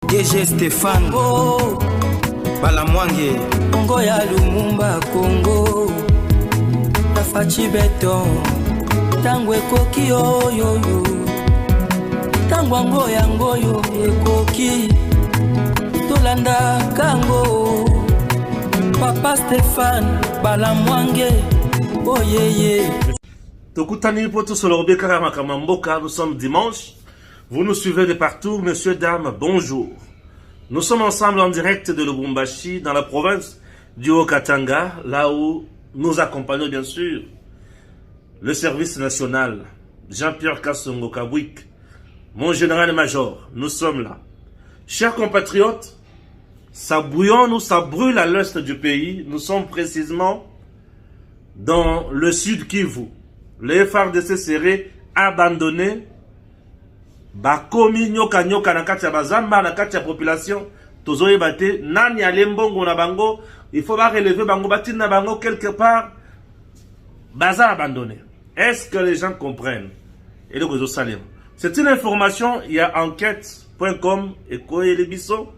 DG Stéphane Balamwange Congo ya Lumumba Congo Tafachi Beton Tangwe koki oyoyo Tangwango yango yo ekoki Tolanda kango Papa Stéphane Balamwange Oh yeah. Tokutani poto solorbe karama kamamboka, nous sommes dimanche. Vous nous suivez de partout, messieurs, dames, bonjour. Nous sommes ensemble en direct de Lubumbashi, dans la province du Haut-Katanga, là où nous accompagnons bien sûr le service national, Jean-Pierre Kassongo Kabouik, mon général-major, nous sommes là. Chers compatriotes, ça bouillonne ou ça brûle à l'est du pays. Nous sommes précisément dans le sud Kivu. Les FARDC seraient abandonnés. Bakomi nyoka nyoka na kati ya bazamba na kati ya population tozoye bate nani alembongo na bango, il faut ba relever bango batina bango quelque part baza abandonné. Est-ce que les gens comprennent? Et le réseau salim. C'est une information, il y a enquête.com et Koelebiso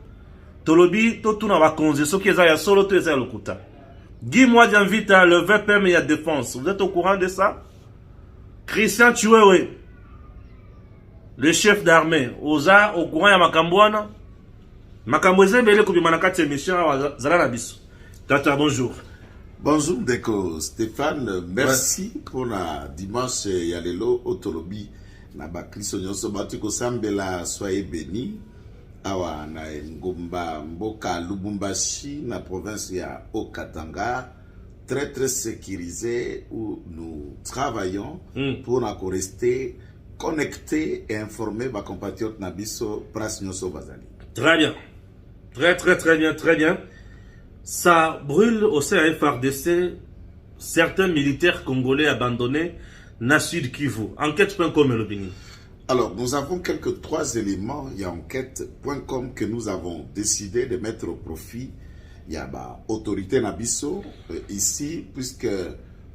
Tolobi totuna wakonze soki eza ya solo to eza ya lokuta. Guy moi j'invite le VPM et la défense. Vous êtes au courant de ça? Christian Chiwewe, le chef d'armée, Oza, au courant ya Makambouana. Makambouze, bele kubimana kati émission, Zala biso. Tata, bonjour. Bonjour, Deko. Stéphane, merci pour la dimanche Yalelo Otolobi. Nabakli Sonyoso Batuko Sambela, soyez bénis. Awa, na Ngomba, Mboka, Lubumbashi, na province ya Haut-Katanga. Très très sécurisé où nous travaillons pour rester connectés et informés ma compatriote Nabiso Prasnyoso Bazali. Très bien. Très bien. Ça brûle au sein FARDC certains militaires congolais abandonnés na Sud Kivu. Enquête.com et l'opinion. Alors, nous avons trois éléments. Il y a enquête.com que nous avons décidé de mettre au profit. Il y a autorité Nabiso ici, puisque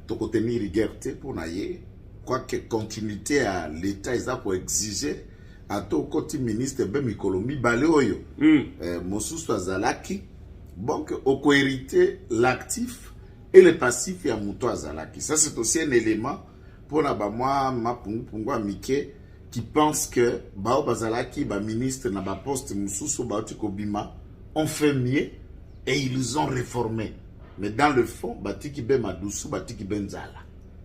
tu peux tenir liberté pour naïe, quoique continuité à l'État, ils ont pour exiger à tout côté ministre Bemikolomi Baleoyo, Moussou Swazalaki, donc au cohérité l'actif et le passif à Mouto Azalaki. Ça c'est aussi un élément pour moi, ma pungwa Mike, qui pense que Bao Bazalaki, ministre na poste Moussou Sobautiko Bima, ont fait mieux. Et ils ont réformé. Mais dans le fond, Batiki Ben Madoussou, Batiki Ben Zala.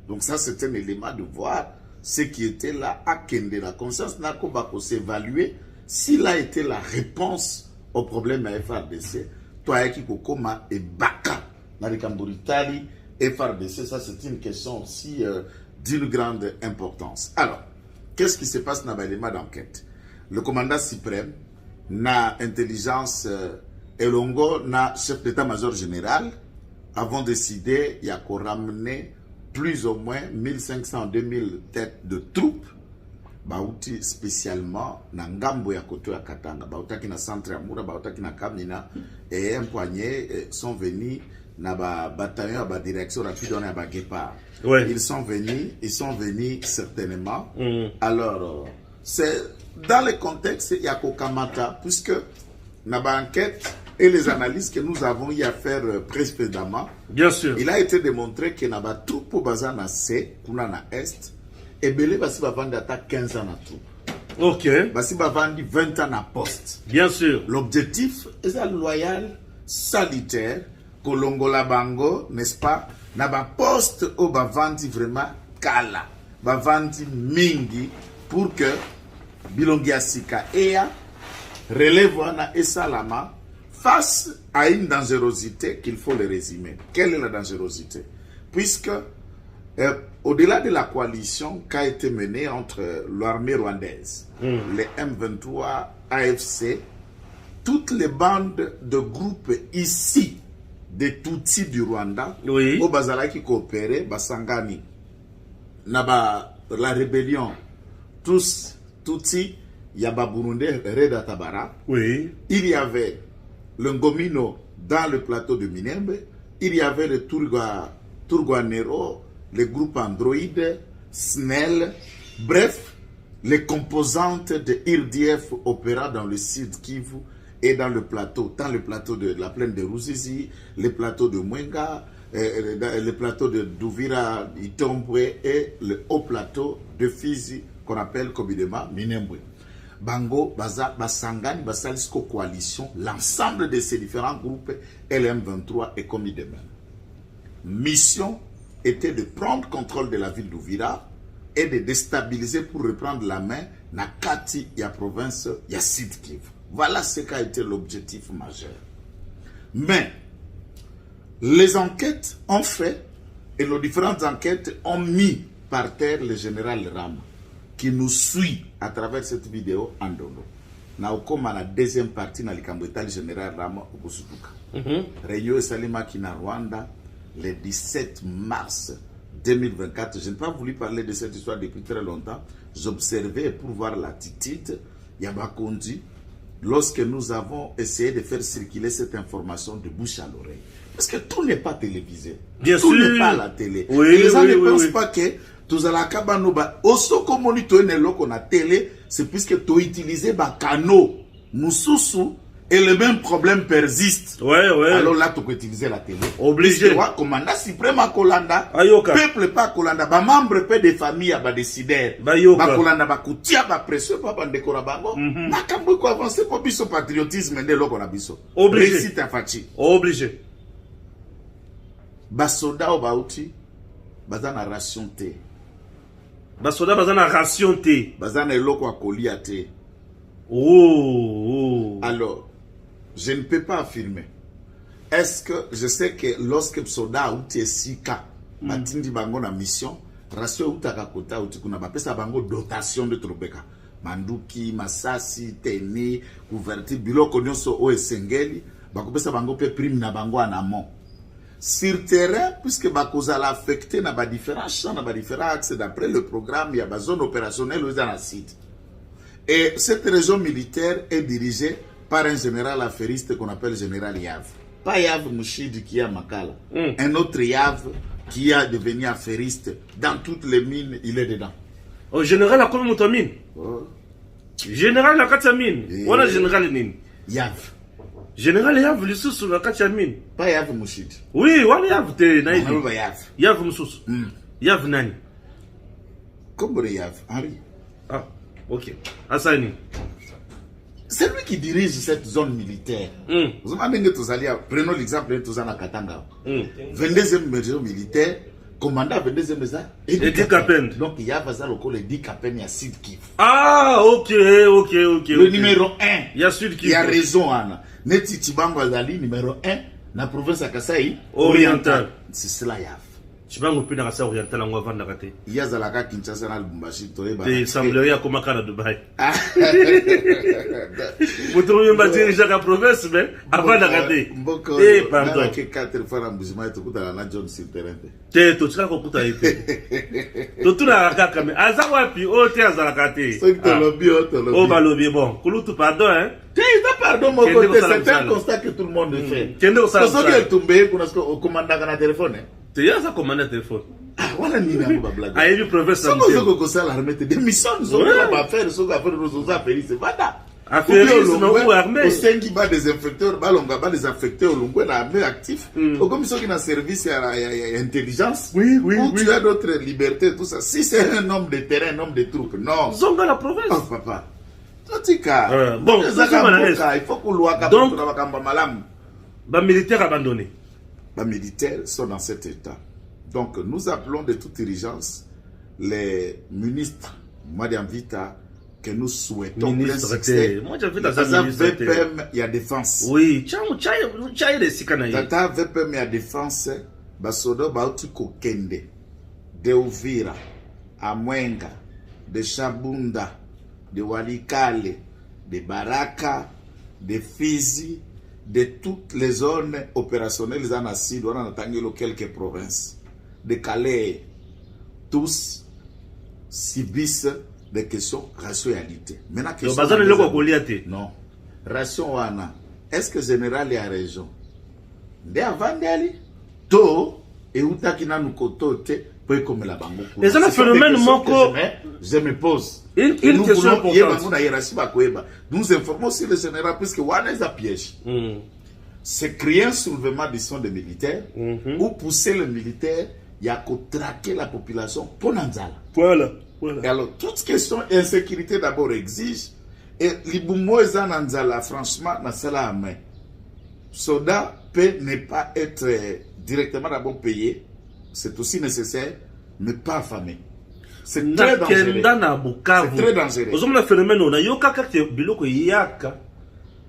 Donc ça, c'est un élément de voir ce qui était là à Kende. La conscience n'a qu'à s'évaluer s'il a été la réponse au problème à FARDC. Toi, qui Kokoma et Baka, Narikamburitali, FARDC, ça c'est une question aussi d'une grande importance. Alors, qu'est-ce qui se passe dans l'élément d'enquête? Le commandant suprême n'a intelligence... Elongo, na chef d'état-major général, avons décidé, il y a qu'on ramener plus ou moins 1500-2000 têtes de troupes, baouti spécialement, na ngambo ya koto ya Katanga, bautaki na centre ya Moura, bautaki na Kamina, et un poignet sont venus, na ba bataillon, ba direction rapide, on a ba Guépard. Ouais. Ils sont venus certainement. Alors, c'est dans le contexte, il y a Kokamata, puisque na ba enquête, et les analyses que nous avons eu à faire précédemment, bien sûr, il a été démontré que n'a pas tout pour bazar na C, kuna na Est, et belé basi ba vendre à 15 ans na tout. Ok. Basi ba vendre 20 ans na poste. Bien sûr. L'objectif est à loyal, sanitaire, kolongola bango, n'est-ce pas, na ba poste au ba vendre vraiment kala, ba vendre mingi pour que bilongi asika ea relève wana et salama face à une dangerosité qu'il faut le résumer. Quelle est la dangerosité? Puisque au-delà de la coalition qui a été menée entre l'armée rwandaise, les M23, AFC, toutes les bandes de groupes ici, des Tutsis du Rwanda, au Bazala qui coopéraient, Basangani, Naba, la rébellion, tous Tutsis, Yaba Burundi, Reda Tabara. Oui. Il y avait le Ngomino dans le plateau de Minembe. Il y avait le Turguanero, le groupe Android, Snell. Bref, les composantes de IRDF opérant dans le sud Kivu et dans le plateau, tant le plateau de la plaine de Ruzizi, le plateau de Mwenga, le plateau de Douvira, Itombwe et le haut plateau de Fizi qu'on appelle communément Minembwe. Bango, Baza, Basangani, Basalisko Coalition, l'ensemble de ces différents groupes, LM23 et commis de même. Mission était de prendre contrôle de la ville d'Ouvira et de déstabiliser pour reprendre la main na kati ya province ya Sud Kivu. Voilà ce qu'a été l'objectif majeur. Mais les enquêtes ont fait, et nos différentes enquêtes ont mis par terre le général Rama, qui nous suit à travers cette vidéo en dono. Na okoma la deuxième partie na likambweta le général Rama okusutuka. Réunion Salima qui na Rwanda le 17 mars 2024. Je n'ai pas voulu parler de cette histoire depuis très longtemps. J'observais pour voir l'attitude Yabakondi lorsque nous avons essayé de faire circuler cette information de bouche à l'oreille. Parce que tout n'est pas télévisé. Bien tout sûr. n'est pas à la télé. Oui, et les gens oui, ne oui, pensent oui. pas que tous à la kabanoba, aussi comme on qu'on a télé, c'est puisque tu utilises des canaux, Moussoussou, et le même problème persiste. Ouais, ouais. Alors là, tu peux utiliser la télé. Obligé. Puisque, commandant suprême à Kolanda, Ayoka. peuple pas Kolanda, ba membre peu de famille à ba décider. Bayoka. Ba Kolanda ba kutia ba pression pas bande kora bango. Makambo ko avancer pour biso patriotisme ndé loko na biso. Obligé. Réussite à fachi. Obligé. Ba soda o ba uti bazana ration te. Basoda bazana ration te. Bazana eloko akolia te. Oh. Alors, je ne peux pas affirmer. Est-ce que je sais que lorsque soda uti esika batindi bango na mission, ration utaka kota uti kuna ba pesa bango dotation de trobeka. Manduki, Masasi, Teni, couverture, biloko nyonso o esengeli, bakopesa bango pe prime na bango en amont. Sur terrain, puisque Bakoza l'a affecté dans différents champs, dans différents axes, d'après le programme, il y a une zone opérationnelle dans la site. Et cette région militaire est dirigée par un général affairiste qu'on appelle général Yav. Pas Yav Mouchid qui est à Makala. Un autre Yav qui a devenu affairiste. Dans toutes les mines, il est dedans. Au général, à combien de mine? Oh. Général, la katia mine. On a général nini? Yav. Général, Yav, le sous la katia mine. Pas Yav Mouchid. Oui, on a Yav, te naïdi. Yav. Yav Moussous. Yav nani. Comment Yav? Henri. Ah, ok. Asani. C'est lui qui dirige cette zone militaire. Vous imaginez tous allés, prenons l'exemple de Touzana Katanga. 22e région militaire, commandant 22e région. Edi Kapen. Donc il y a Vazal au le Edi Kapen, il y a Sud Kivu. Ah, ok. Le numéro 1. Il y a Sud Kivu. Il y a raison, Anna. Neti Chibango Azali, numéro 1, la province à Kasaï, Oriental. C'est cela, Yav. Tu vas m'occuper dans la salle orientale en Wavanda Kate. Il y a Zalaka Kinshasa dans le Bumbashi. Il semblerait à comment à Dubaï. Vous trouvez ma dirigeant à la province, mais avant d'arrêter. Eh, pardon. Il y a 4 fois dans le Bumbashi, il y a un John sur le terrain. T'es tout ça qu'on a été. Tout la raka mais azawapi o te azalakate. C'est que lobby Oh ba lobby bon. Kulutu pardon hein. Pardon mon côté, c'est un constat que tout le monde fait. Kende ça. Parce que tu tombé qu'on a commandé dans le téléphone. Tu y a ça commandé le téléphone. Ah voilà ni na ba blague. Ah, il professeur. Ça nous que ça l'armée des missions nous on va faire ce qu'on va faire nous affaires c'est vada. Affaires non armée. Au sein qui bat des infecteurs, balonga ba des infecteurs longo na armée actif. Au comme ceux qui na service à intelligence. Oui. Tu as d'autres libertés tout ça. Si c'est un homme de terrain, un homme de troupes, non. Zonga la province. Oh papa. Totika. Bon, il faut que loi donc malam. Ba militaires abandonnés. Les militaires sont dans cet état. Donc, nous appelons de toute urgence les ministres, Madame Vita, que nous souhaitons plein succès. Moi, j'ai vu dans un ministre. VPM, il y a défense. Oui, tchai de sikanaï. Tata VPM, il y a défense. Basodo, Bautu Kokende, de Uvira, Amwenga, de Chabunda, de Walikale, de Baraka, de Fizi, de toutes les zones opérationnelles en Assis, on a entendu quelques provinces, de Calais, tous subissent des questions rationalité. Maintenant, question non. Ration wana. Est-ce que général est à région? De avant d'aller, to et utaki na nukotote peut comme la bango. Et c'est un phénomène moko. Je me pose. Une question importante. Nous informons sur le général puisque Wana est à piège. C'est créer un soulèvement du son des militaires ou pousser les militaires, il y a qu'à traquer la population pour Nanzala. Voilà. Et alors, toute question d'insécurité d'abord exige. Et l'Iboumo et Nanzala, franchement, n'a pas la main. Soda peut ne pas être directement d'abord payé. C'est aussi nécessaire, mais pas affamé. C'est très dangereux. C'est très dangereux. Vous avez le phénomène, on a yoka kake biloko yaka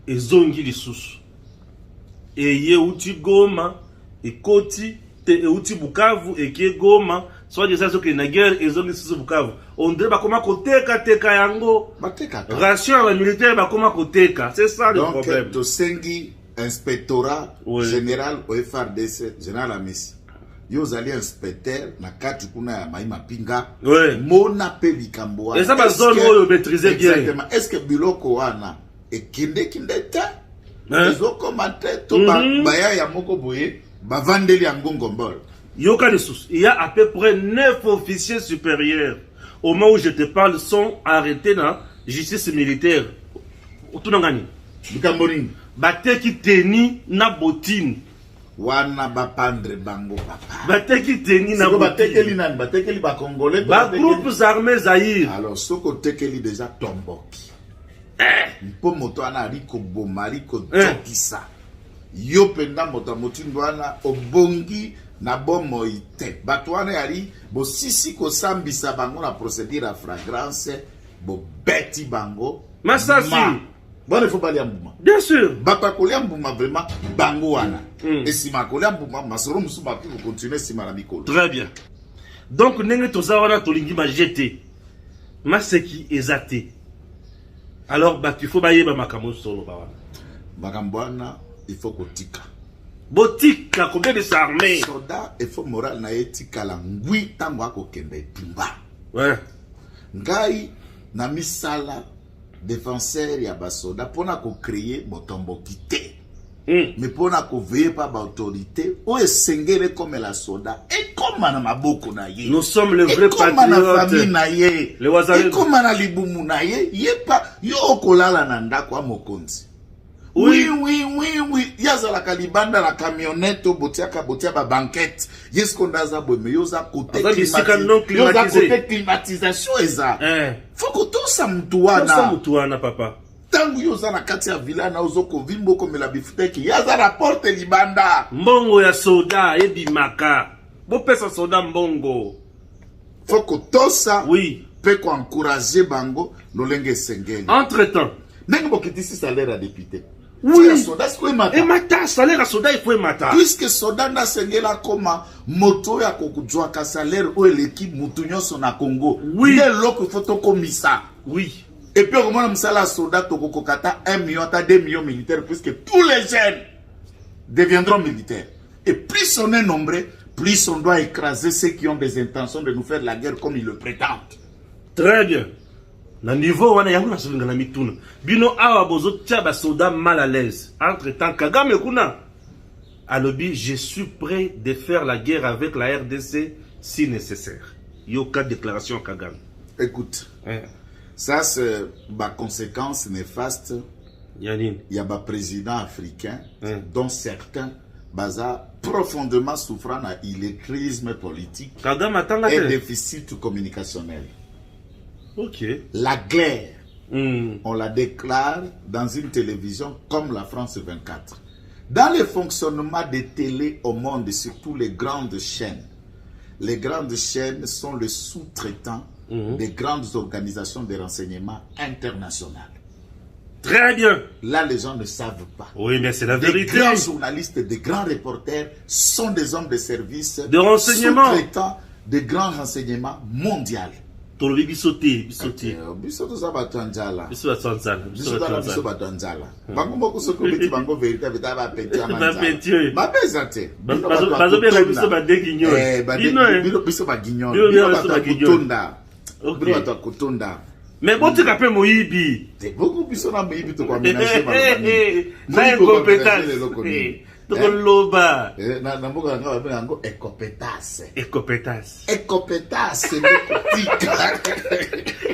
et zongi lisusu. Et ye uti Goma et Koti te uti Bukavu et qui Goma soit des choses que na guerre et zongi lisusu Bukavu. On dirait ba koma koteka teka yango. Ration à militaire ba koma koteka. C'est ça le problème. Donc Tosengi inspectorat général au FRDC général Amis. Yo allez inspecteur na kati kuna ya Maïma Pinga. Mona pe likambo. Et ça ba zone où maîtriser bien. Exactement. Est-ce que biloko wana et kinde ta ils ont commenté tout baya ya moko boye ba vandeli ya Ngongombol. Yoka Lessus, il y a à peu près 9 officiers supérieurs au moment où je te parle sont arrêtés dans la justice militaire. Tout n'engani. Bikamboni. Bateki teni na botine. Wana bapandre bango papa. Bateki teni na botine. Batekeli nani? Batekeli ba Congolais. Ba groupes armés Zaïre. Alors, soko tekeli déjà tomboki. Mpo moto ana riko bomari ko tokisa. Yo penda moto motindo ana obongi na bomo ite. Bato wana yali bo sisi ko sambisa bango na procédure à flagrance bo beti bango. Masasi. Bon, il faut pas aller à Mbouma. Bien sûr. Bapa Kolia Mbouma vraiment bango wana. Et si ma Kolia Mbouma masoro musuba pour continuer si maramikolo. Très bien. Donc nenge toza wana tolingi ma jeté. Maseki ezate. Alors bah il faut bailler ba makamo solo ba wana. Makambwana il faut kotika. Botika combien de armées. Soda il faut moral na etika la ngui tango akokende tumba. Ouais. Ngai na misala défenseur ya basoda pona ko créer motombokité. Mais pona ko veiller pas ba autorité o esengere comme la soda et comme na maboko na ye. Nous sommes les vrais patriotes. Comme na famille na ye. Les wazalendo. Et comme na libumu na ye, yepa yo kolala na ndako a mokonzi. Oui. Yazala kalibanda la camionnette botia ba banquette. Yes kondaza bo me yoza côté climatisation eza. Faut que tout ça mtuana. Tout ça mtuana papa. Tangu yoza na kati ya villa na uzoko vimbo comme la bifuteki. Yaza rapporte libanda. Mbongo ya soda ebimaka. Bo pesa soda mbongo. Faut que tout ça peut encourager bango lolenge sengeli. Entre-temps, nengo bokitisi salaire à député. Oui. Et mata salaire à soda il faut mata. Puisque soda na sengela koma moto ya kokujwa ka salaire o l'équipe mutunyo sona Congo. Oui. Dès loko photo komisa. Oui. Et puis comment on sala soda tokokata 1 million ta 2 millions militaires puisque tous les jeunes deviendront militaires. Et plus on est nombreux, plus on doit écraser ceux qui ont des intentions de nous faire la guerre comme ils le prétendent. Très bien. Na niveau wana yangu na solinga na mituna. Bino awa bozo tia ba soda mal à l'aise. Entre temps Kagame kuna alobi je suis prêt de faire la guerre avec la RDC si nécessaire. Yoka déclaration Kagame. Écoute. Ça c'est ma conséquence néfaste. Yanine. Il y a des présidents africains dont certains baza profondément souffrant à l'illettrisme politique et déficit communicationnel. Ok. La guerre, on la déclare dans une télévision comme la France 24. Dans le fonctionnement des télés au monde, surtout les grandes chaînes sont les sous-traitants des grandes organisations de renseignement internationales. Très bien. Là, les gens ne savent pas. Oui, mais c'est la vérité. Les grands journalistes, des grands reporters sont des hommes de service de renseignement, sous-traitants des grands renseignements mondiaux. Tolobi bisoté. Bisoto za batanjala. Bisoto batanjala. Bango moko soko beti bango vérité beta ba peti amanja. Ba bezate. Bazo bien biso ba deguignon. Biso ba guignon. Biso ba kutonda. Biso ba kutonda. Mais bon tu capé moyibi. C'est beaucoup biso na moyibi to kwa ménager ba. Na incompétence. Loba. Namboka nga babe yango ekopetas. Ekopetas. Ekopetas, c'est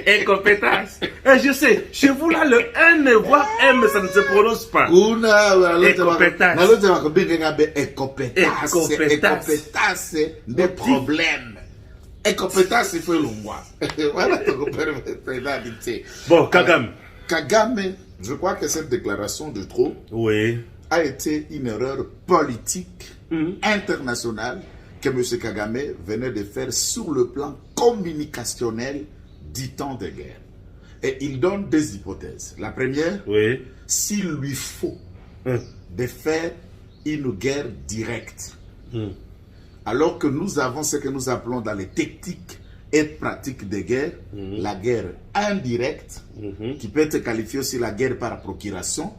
Ekopetas. Je sais, chez vous là, le N voire M, ça ne se prononce pas. Ekopetas. Ekopetas, des problèmes. Ekopetas, il faut l'ongwa. Voilà ton père. Bon, Kagame. Kagame, je crois que cette déclaration de trop a été une erreur politique internationale que M. Kagame venait de faire sur le plan communicationnel du temps de guerre. Et il donne des hypothèses. La première, s'il lui faut de faire une guerre directe, alors que nous avons ce que nous appelons dans les techniques et pratiques de guerre, la guerre indirecte, qui peut être qualifiée aussi la guerre par procuration,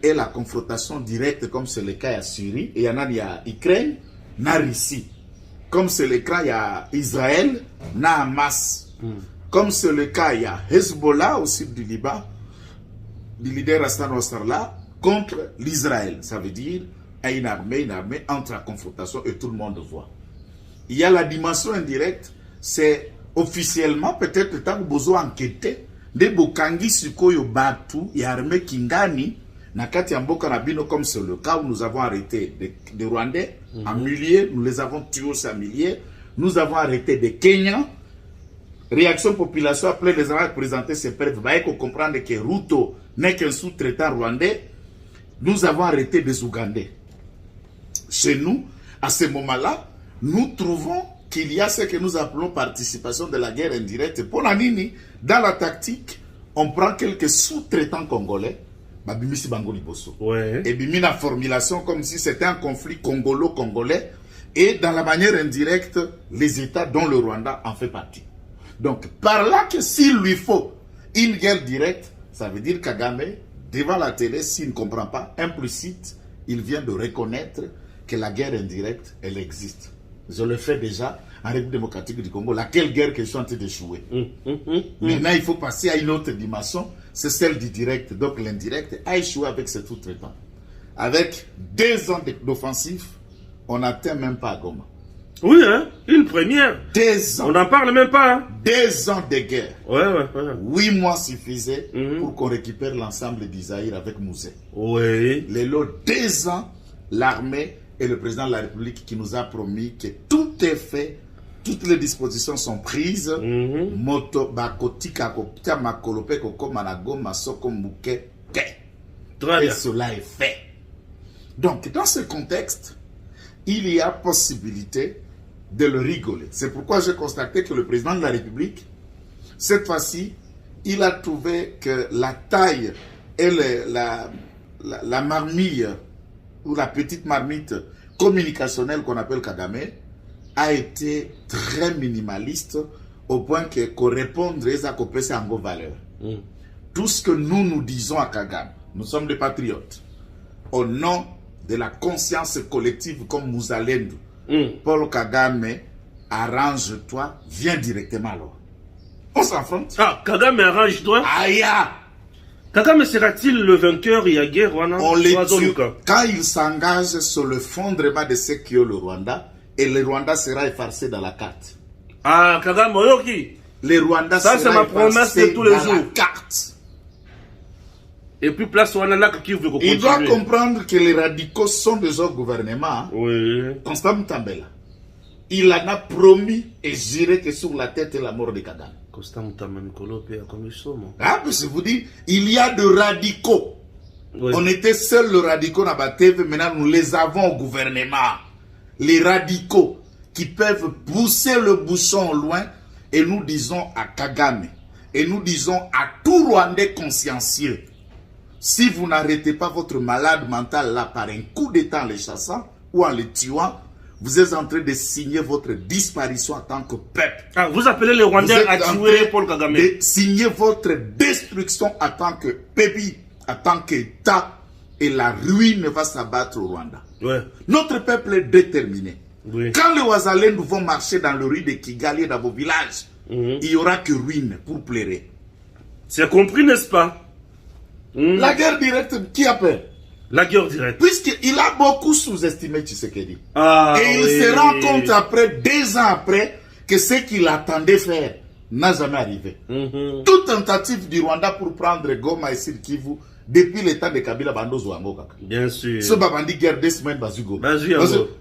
et la confrontation directe, comme c'est le cas à Syrie, et il y a Ukraine, na Russie. Comme c'est le cas, il y a Israël, na Hamas. Comme c'est le cas, il y a Hezbollah au sud du Liban, du leader Hassan Nasrallah, contre l'Israël. Ça veut dire une armée entre la confrontation et tout le monde voit. Il y a la dimension indirecte, c'est officiellement peut-être le temps que vous enquêté de Bokangi Sukoyo Batu et armée Kingani, Nakati Amboka Nabino, comme c'est le cas où nous avons arrêté des Rwandais en milliers, nous les avons tués aussi en milliers, nous avons arrêté des Kenyans. Réaction population après les avoir présenté ces preuves, il faut comprendre que Ruto n'est qu'un sous-traitant rwandais. Nous avons arrêté des Ougandais. Chez nous, à ce moment-là, nous trouvons qu'il y a ce que nous appelons participation de la guerre indirecte. Pour la Nini, dans la tactique, on prend quelques sous-traitants congolais, et bimi la formulation comme si c'était un conflit congolo-congolais, et dans la manière indirecte, les États dont le Rwanda en fait partie. Donc, par là que s'il lui faut une guerre directe, ça veut dire Kagame, devant la télé, s'il ne comprend pas, implicite, il vient de reconnaître que la guerre indirecte, elle existe. Je le fais déjà en République démocratique du Congo. Laquelle guerre que je suis en train d'échouer. Maintenant, il faut passer à une autre dimension, c'est celle du direct. Donc, l'indirect a échoué avec ses sous-traitants. Avec 2 ans d'offensive, on n'atteint même pas Goma. Oui, hein, une première. 2 ans. On n'en parle même pas. Hein. 2 ans de guerre. 8 mois suffisaient pour qu'on récupère l'ensemble d'Isaïr avec Mouzé. Les lots 2 ans, l'armée et le président de la République qui nous a promis que tout est fait, toutes les dispositions sont prises. Moto bakotika kopita makolope koko manago masoko mbuke ke. Et cela est fait. Donc, dans ce contexte, il y a possibilité de le rigoler. C'est pourquoi j'ai constaté que le président de la République, cette fois-ci, il a trouvé que la taille et la marmille ou la petite marmite communicationnelle qu'on appelle Kagame a été très minimaliste au point que correspondre à copérer en valeur. Tout ce que nous disons à Kagame, nous sommes des patriotes, au nom de la conscience collective comme Mouzalendo. Paul Kagame, arrange-toi, viens directement alors. On s'affronte. Ah, Kagame, arrange-toi. Aïe! Kagame sera-t-il le vainqueur? Il y a guerre, on les tue. Quand il s'engage sur le fondement de ce qui est le Rwanda, et le Rwanda sera effacé dans la carte. Ah, Kagame, Oyoki. Le Rwanda ça, c'est ma promesse de tous les jours. La carte. Et puis, place Wanala qui veut continuer. Il doit comprendre que les radicaux sont des autres gouvernements. Constant Mutambela. Il en a promis et juré que sur la tête et la mort de Kagame. Constant Mutambela, ah, mais je vous dis, il y a de radicaux. On était seuls, le radicaux dans la TV, maintenant nous les avons au gouvernement. Les radicaux qui peuvent pousser le bouchon loin, et nous disons à Kagame, et nous disons à tout Rwandais consciencieux, si vous n'arrêtez pas votre malade mental là par un coup d'état en les chassant ou en les tuant, vous êtes en train de signer votre disparition en tant que peuple. Ah, vous appelez les Rwandais à tuer Paul Kagame. De signer votre destruction en tant que pays, en tant qu'État, et la ruine va s'abattre au Rwanda. Notre peuple est déterminé. Quand les Ouazalais nous vont marcher dans le rue de Kigali et dans vos villages, il n'y aura que ruine pour pleurer. C'est compris, n'est-ce pas? La guerre directe, qui a peur? La guerre directe. Puisqu'il a beaucoup sous-estimé Tshisekedi. Et il oui. se rend compte après, 2 ans après, que ce qu'il attendait faire n'a jamais arrivé. Toute tentative du Rwanda pour prendre Goma et Sud Kivu depuis le temps de Kabila Bandozo Angoka. Bien sûr. Ce Babandi guerre 2 semaines Bazugo.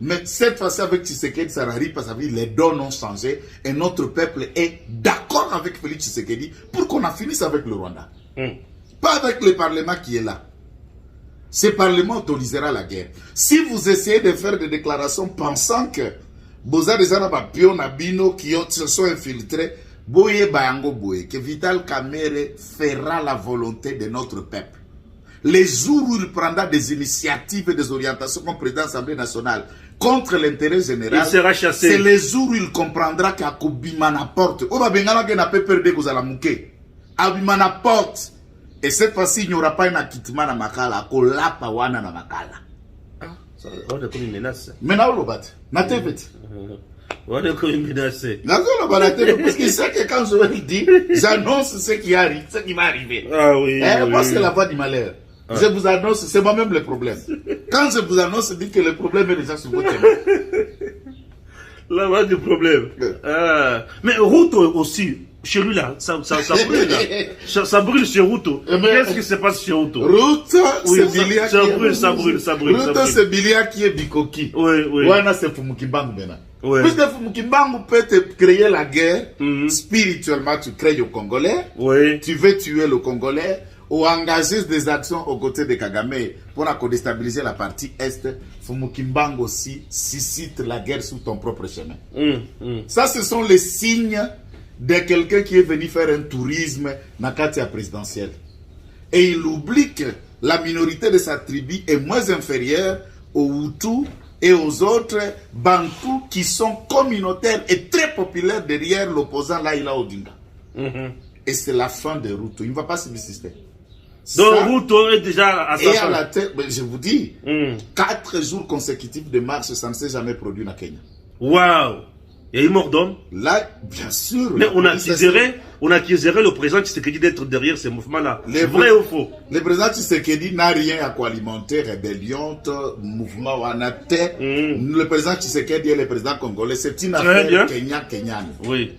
Mais cette fois-ci avec Tshisekedi, ça n'arrive pas, ça veut dire les dons ont changé et notre peuple est d'accord avec Félix Tshisekedi pour qu'on en finisse avec le Rwanda. Pas avec le Parlement qui est là. Ce Parlement autorisera la guerre. Si vous essayez de faire des déclarations pensant que Boza des Pion Abino qui se sont infiltrés, Boye Bayango Boye, que Vital Kamerhe fera la volonté de notre peuple. Les jours où il prendra des initiatives et des orientations comme président de l'Assemblée nationale contre l'intérêt général, il sera chassé. C'est les jours où il comprendra qu'il y a Kobimana porte. Oba Bengala n'a pas peur de Gozalamouké. Abimana porte. Et cette fois-ci, il n'y aura pas un acquittement dans Makala, Kolapa wana na Makala. On est comme une menace. Maintenant, on bat. Natevet. On est comme une menace. Parce qu'il sait que quand je vais dire, j'annonce ce qui arrive, ce qui va arriver. Ah oui. Moi, c'est la voie du malheur. Je vous annonce, c'est moi-même le problème. Quand je vous annonce, je dis que le problème est déjà sur votre main. La voie du problème. Mais Ruto aussi. Chez lui là, ça brûle là. Ça brûle chez Ruto. Qu'est-ce qui se passe chez Ruto? Ruto, c'est Bilia qui est... Ça brûle. Ruto, c'est Bilia qui est Bikoki. Oui. Wana, c'est Fumukimbangu maintenant. Oui. Puisque Fumukimbangu peut te créer la guerre, spirituellement, tu crées le Congolais. Oui. Tu veux tuer le Congolais ou engager des actions aux côtés de Kagame pour déstabiliser la partie Est. Fumukimbangu aussi suscite la guerre sur ton propre chemin. Ça, ce sont les signes de quelqu'un qui est venu faire un tourisme dans la quartier présidentielle. Et il oublie que la minorité de sa tribu est moins inférieure aux Hutus et aux autres Bantous qui sont communautaires et très populaires derrière l'opposant Laila Odinga. Et c'est la fin de Ruto. Il ne va pas subsister. Donc Ruto est déjà à sa fin. Et à la tête, je vous dis, 4 jours consécutifs de marche, ça ne s'est jamais produit dans Kenya. Waouh! Il y a eu mort d'homme. Là, bien sûr. Mais on accuserait le président Tshisekedi d'être derrière ces mouvements-là. Vrai ou faux? Le président Tshisekedi n'a rien à alimenter rébellion, mouvement Wanate. Le président Tshisekedi est le président congolais. C'est une affaire kenyane. Oui.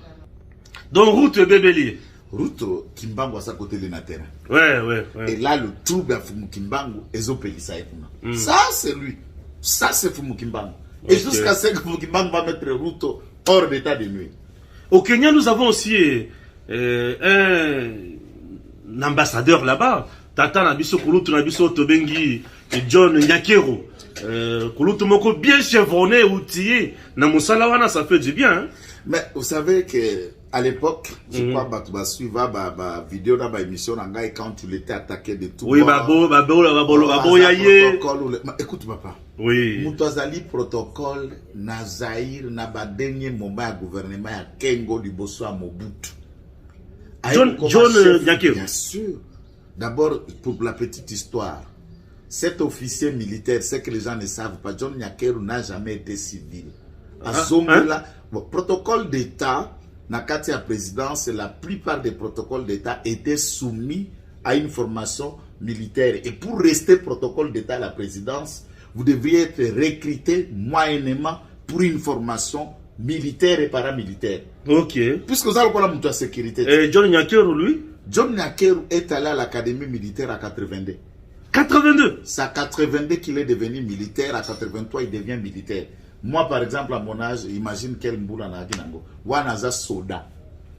Donc Ruto est bébélier. Ruto, Kimbangu à sa côté de Natera. Ouais. Et là, le trouble à Fumu Kimbangu, Ezopelisa Ekuna. Ça, c'est lui. Ça, c'est Fumu Kimbangu. Et jusqu'à ce que Fumu Kimbangu va mettre Ruto hors d'état de nuit. Au Kenya, nous avons aussi un ambassadeur là-bas. Tata Nabiso Kulutu Nabiso Tobengi et John Nyakero. Kulutu Moko bien chevronné, outillé. Namusalawana, ça fait du bien. Hein? Mais vous savez que à l'époque, je crois que tu vas suivre ma vidéo dans ma émission quand tu l'étais attaqué de tout. Oui, écoute, papa. Oui. Moutouazali protocole, na Zaïre, na ba dernier moment à gouvernement à Kengo du Bosso à Mobutu. John Nyakero. Bien sûr. D'abord, pour la petite histoire, cet officier militaire, c'est que les gens ne savent pas, John Nyakero n'a jamais été civil. À Zongola, protocole d'État, dans la présidence, la plupart des protocoles d'État étaient soumis à une formation militaire. Et pour rester protocole d'État à la présidence, vous devriez être recruté moyennement pour une formation militaire et paramilitaire. Ok. Puisque vous avez la sécurité. Et John Nyakero, lui? John Nyakero est allé à l'académie militaire à 82. 82? C'est à 82 qu'il est devenu militaire. À 83, il devient militaire. Moi, par exemple, à mon âge, imagine quel mboula na ginango. Wanaza Soda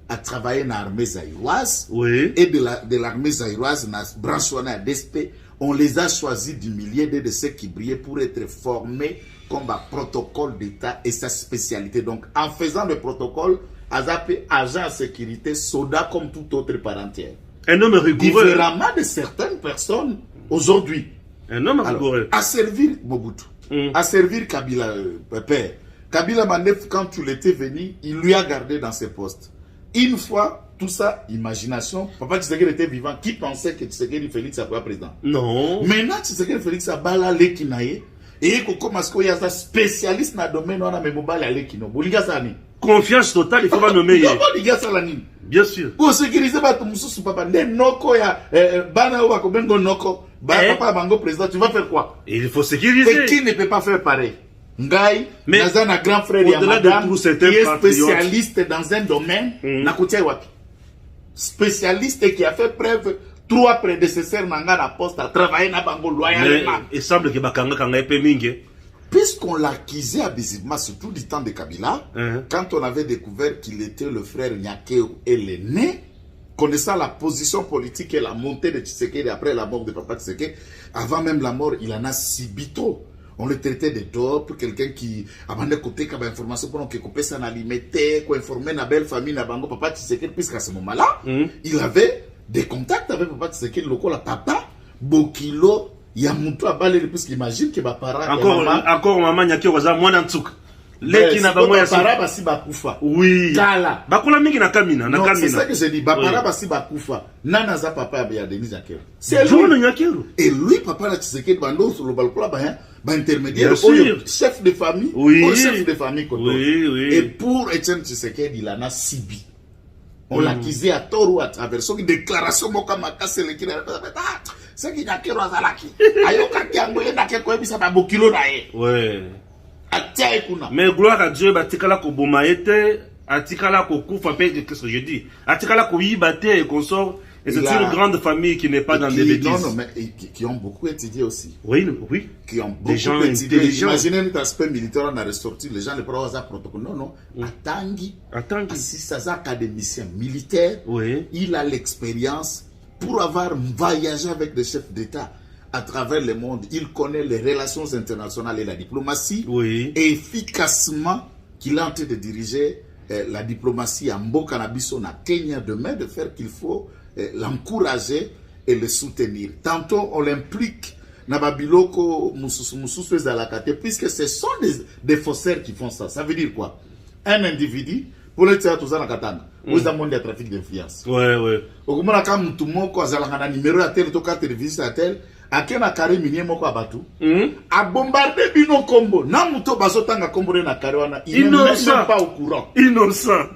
a travaillé dans l'armée zaïroise. Oui. Et de l'armée zaïroise, na branche à DSP, on les a choisis du millier de ceux qui brillaient pour être formés comme un protocole d'État et sa spécialité. Donc, en faisant le protocole, Azapé, agent de sécurité, Soda comme tout autre parentière. Un homme rigoureux. Différemment de certaines personnes aujourd'hui. Un homme rigoureux. À servir Mobutu. À servir Kabila, père. Kabila Mandef, quand tu l'étais venu, il lui a gardé dans ses postes. Une fois, tout ça, imagination, papa Tshisekedi était vivant, qui pensait que Tshisekedi Félix a pas président? Non. Maintenant, Tshisekedi Félix a bala lekinaye, et comme il y a un spécialiste dans le domaine, on a même bala lekino. Confiance totale, il faut pas nommer. Bien sûr. Pour sécuriser, papa, noko ya, bana ou bakobengo noko. Papa Bango président, tu vas faire quoi? Il faut sécuriser. Et qui ne peut pas faire pareil? Ngaï, Nazana grand frère au-delà Yamadam, de tout, c'est qui un est patriote. spécialiste dans un domaine, Nakutia Wapi. Spécialiste qui a fait preuve, 3 prédécesseurs Nanga la poste à travailler na Bango loyalement. Il semble que Bakanga Kanga est mingi. Puisqu'on l'accusait abusivement, surtout du temps de Kabila, quand on avait découvert qu'il était le frère Nyakeo et l'aîné, connaissant la position politique et la montée de Tshisekedi après la mort de Papa Tshisekedi, avant même la mort, il en a subito. On le traitait de top, quelqu'un qui avait côté comme information pour que couper ça n'alimentait, qu'on informait la belle famille, na bango Papa Tshisekedi, puisqu'à ce moment-là, il avait des contacts avec Papa Tshisekedi, le la papa, Bokilo, Yamuto a balé, puisqu'imagine que ma parent. Encore maman Nyaki Rosa, moi n'entouk. Les qui n'a pas moyen. Bapara basi bakufa. Oui. Kala. Bakula mingi na kamina, na kamina. C'est ça que j'ai dit. Bapara basi bakufa. Nana za papa ya Denis Nyakero. C'est lui. Et lui, papa la Tshisekedi bando sur le balcon là-bas, intermédiaire, chef de famille, chef de famille Koto. Et pour Etienne Tshisekedi, il en a Sibi. On l'accusait à tort ou à travers. Son déclaration moka makase le qui c'est qui Nyakero azalaki. Ayoka kiangole Nyakero ebisa ba bokilo na ye. Ouais. Mais gloire à Dieu, batikala ko bomaete, atikala ko kufa pe, qu'est-ce que je dis? Atikala ko yibate et consort. Et c'est une grande famille qui n'est pas dans des bêtises. Non, mais qui ont beaucoup étudié aussi. Oui. Qui ont beaucoup étudié. Imaginez un aspect militaire, on a ressorti, les gens ne prennent pas protocole. Non. Atangi. Si c'est un académicien militaire, il a l'expérience pour avoir voyagé avec des chefs d'État à travers le monde. Il connaît les relations internationales et la diplomatie. Et efficacement, qu'il est en train de diriger la diplomatie à Mboka Nabiso, na Kenya, demain, de faire qu'il faut l'encourager et le soutenir. Tantôt, on l'implique na Babiloko, Moussoussou Zalakate, puisque ce sont des faussaires qui font ça. Ça veut dire quoi? Un individu, pour le théâtre, tout ça, Katanga, vous avez un trafic d'influence. Au moment où tout le monde a un numéro à tel, tout cas, télévision à tel, à quel carré minier moko abatu, a bombardé bino combo, na muto bazotanga combo na carwana, il n'est même pas au courant. Innocent.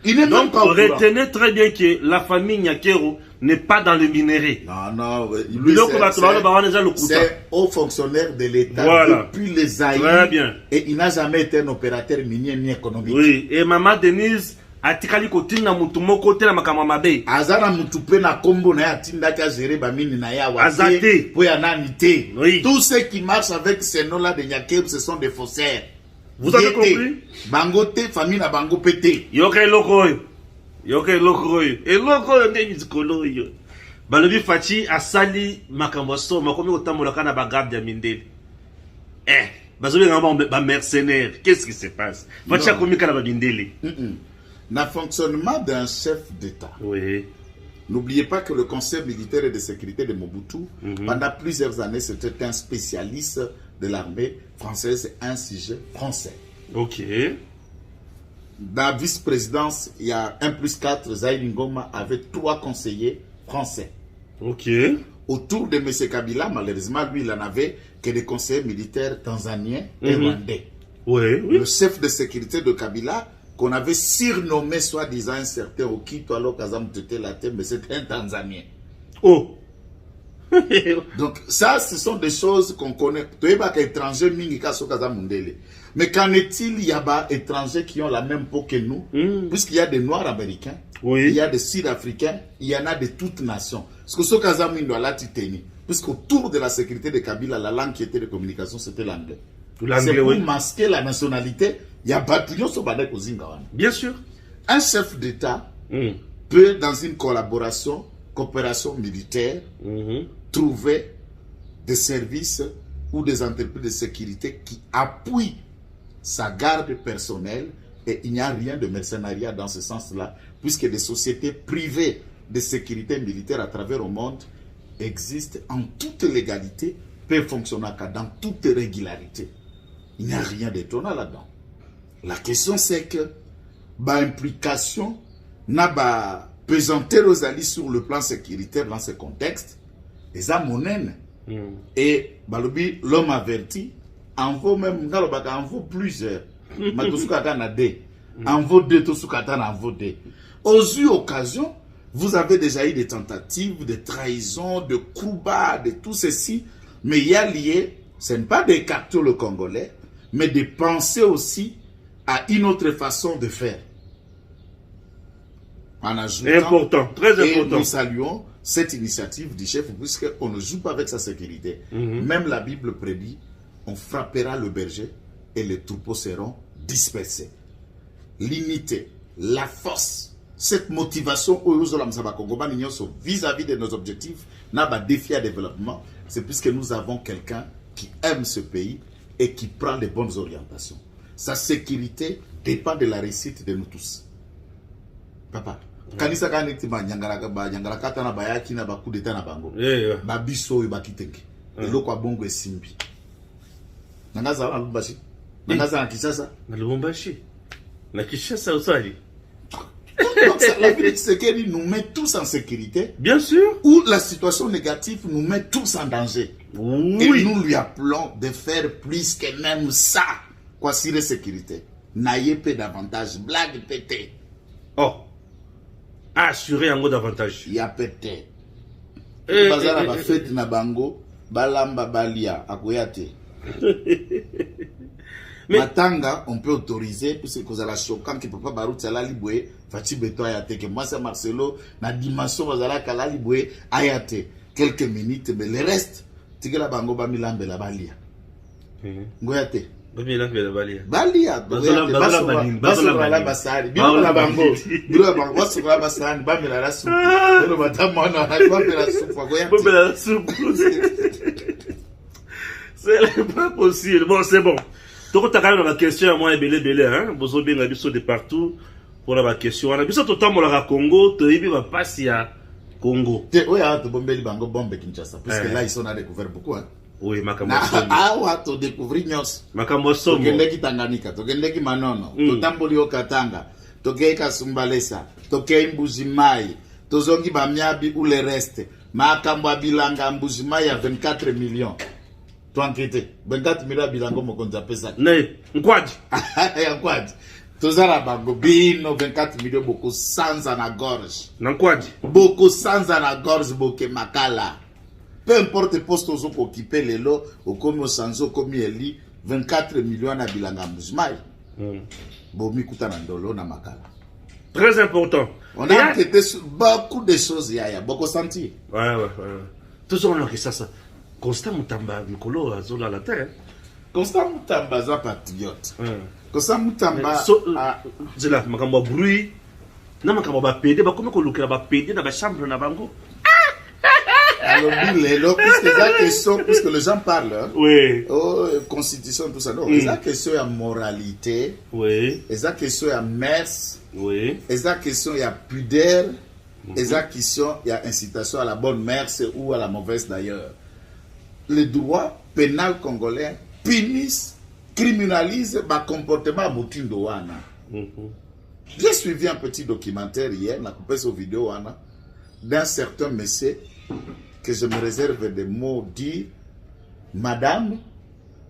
Il n'est même pas au courant. Retenez très bien que la famille Nyakero n'est pas dans le minerai. Non, c'est haut fonctionnaire de l'État depuis les années. Très bien. Et il n'a jamais été un opérateur minier ni économique. Oui, et maman Denise, atikali kotinga mutu moko te na makama mabe. Azana mutu pe na kombo na yatinda ka gérer ba mini na ya wa. Azate. Po ya nani te. Oui. Tous ceux qui marchent avec ces noms-là de Nyakero, ce sont des faussaires. Vous avez compris? Bangote, famille na bango pété. Yoke lokoy. Et lokoy nde mizikolo yo. Balobi Fachi asali makamboso makomi otambola kana bagarde ya mindeli. Bazobe ngamba ba mercenaires. Qu'est-ce qui se passe? Fachi akomi kana ba mindeli. Le fonctionnement d'un chef d'État. Oui. N'oubliez pas que le Conseil militaire et de sécurité de Mobutu, pendant plusieurs années, c'était un spécialiste de l'armée française, un sujet français. Ok. Dans la vice-présidence, il y a 1+4, Zaïd Ngoma avait 3 conseillers français. Ok. Autour de M. Kabila, malheureusement, lui, il n'en avait que des conseillers militaires tanzaniens et rwandais. Oui. Le chef de sécurité de Kabila, qu'on avait surnommé soi-disant un certain Okito, alors qu'Azam Tete la tête, mais c'était un Tanzanien. Oh. Donc ça, ce sont des choses qu'on connaît. Mais qu'en est-il, il y a des étrangers qui ont la même peau que nous, puisqu'il y a des Noirs américains, il y a des Sud-Africains, il y en a de toutes nations. Parce que ce Kazam doit la titanie, puisqu'autour de la sécurité de Kabila, la langue qui était de communication, c'était l'anglais. C'est pour masquer la nationalité. Il y a bataillon sur Badek au Zingawan. Bien sûr. Un chef d'État peut, dans une coopération militaire, trouver des services ou des entreprises de sécurité qui appuient sa garde personnelle, et il n'y a rien de mercenariat dans ce sens-là, puisque des sociétés privées de sécurité militaire à travers le monde existent en toute légalité, peuvent fonctionner dans toute régularité. Il n'y a rien d'étonnant là-dedans. La question c'est que l'implication n'a pas pesanté Rosalie sur le plan sécuritaire dans ce contexte. Les amonènes et l'homme averti en vaut même en vaut plusieurs. En vaut deux, en vaut deux. Aux occasions, Vous avez déjà eu des tentatives de trahison, de coups bas, de tout ceci. Mais il y a lié, ce n'est pas de capturer le Congolais, mais de penser aussi à une autre façon de faire. En ajoutant, important, très important. Et nous saluons cette initiative du chef, puisqu'on ne joue pas avec sa sécurité. Même la Bible prédit, on frappera le berger et les troupeaux seront dispersés. L'unité, la force, cette motivation vis-à-vis de nos objectifs, n'a pas défi à développement, c'est puisque nous avons quelqu'un qui aime ce pays et qui prend les bonnes orientations. Sa sécurité dépend de la réussite de nous tous. Papa, kanisa kaniti ba nyangala kata na bayaki na baku d'etat na bango. Ba biso yo bakitenge. Eloko bongo esimbi. Nangaza na Lubumbashi. Nangaza na Kinshasa. Na Lubumbashi. Na Kinshasa aussi. Donc la ville de sécurité nous met tous en sécurité. Bien sûr. Ou la situation négative nous met tous en danger. Oui. Et nous lui appelons de faire plus que même ça. Quoi si la sécurité. N'ayez pas davantage. Blague pété. Oh. Assurer un mot davantage. Il y a pété. Bazala ba fête na bango. Balamba balia. Akoyate. Mais Matanga, on peut autoriser, puisque vous avez la choquant qui peut pas barout à la liboué, Fati Beto ayate, que moi c'est Marcelo, na dimension vous avez la liboué, ayate, quelques minutes, mais le reste, tigre la bango bamilambe la balia. Ngoyate. Bamilambe la balia. Balia, basola la basari, bilo la bango, basola la basari, bamila la soupe, bilo madame mwana, bamila la soupe, bamila la soupe. C'est pas possible, bon c'est bon. Donc, tu as quand même la question à moi, belé, hein. Vous avez bien habitué de partout pour la question. On a besoin de tout le temps à Congo, tu es bien passé à Congo. Oui, tu as bombé Bango bombe Kinshasa. Parce que là, ils sont à découvrir beaucoup, hein. Oui, Makambosomo. Ah, tu découvrir Nyos. Makambosomo. Tu as Tanganyika, tu as Manono, tu as Katanga, tu as Kasumbalesa, tu as Mbujimai, tu as Bamiabi ou le reste. Makambo Bilanga Mbujimai à 24 millions. Tu as enquêté. 24 millions bilango mokonza pesa. Ne, nkwadi. Nkwadi. Tozala bango bino 24 millions beaucoup sans à la gorge. Nkwadi. Beaucoup sans à la gorge boke makala. Peu importe le poste aux autres occupés les lots, au comme au sanzo comme eli 24 millions na bilanga mbuzmai. Bomi kuta na ndolo na makala. Très important. On a enquêté sur beaucoup de choses yaya, beaucoup senti. Ouais. Toujours on a ça. Constant Moutamba, Nicolo, Zola la terre. Constant Moutamba, c'est un patriote. Constant Moutamba. C'est là, je vais bruit. Je vais péder. Comment on va péder dans la chambre de Bango? Alors, puisque les gens parlent. Oui. Oh, constitution, tout ça. Non, c'est la question de moralité. Oui. C'est la question de mœurs. Oui. C'est la question de pudeur. C'est la question de incitation à la bonne mœurs ou à la mauvaise d'ailleurs. Les droits pénal congolais punissent, criminalisent le comportement à Moutindo Wana. J'ai suivi un petit documentaire hier, la coupé sur vidéo d'un certain monsieur que je me réserve des mots dire madame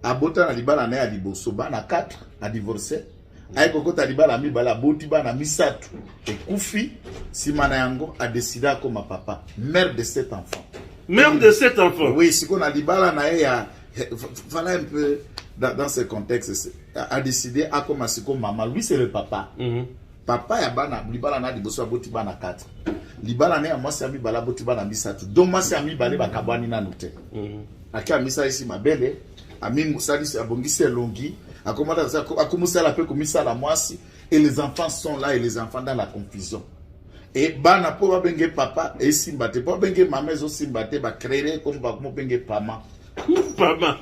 abota na libala na ya libosoba na 4 a divorcé ay kokota libala mi bala boti bana misatu et kufi simana yango a décidé comme papa mère de 7 enfants. Mère de 7 enfants. Oui, si on a libala na ya voilà un peu dans ce contexte a décidé à commencer comme maman, lui c'est le papa. Papa ya bana libala na liboso boti bana 4. Libala na ya mwasi ami bala boti bana misatu. Donc mwasi ami bale bakabwani na note. Akia misa ici mabele, ami musali abongisi elongi, akomusa la pe komisa la mwasi et les enfants sont là et les enfants dans la confusion. Et bana po ba benge papa et simbate po benge maman zo simbate ba créer comme ba mo benge pama. Pama.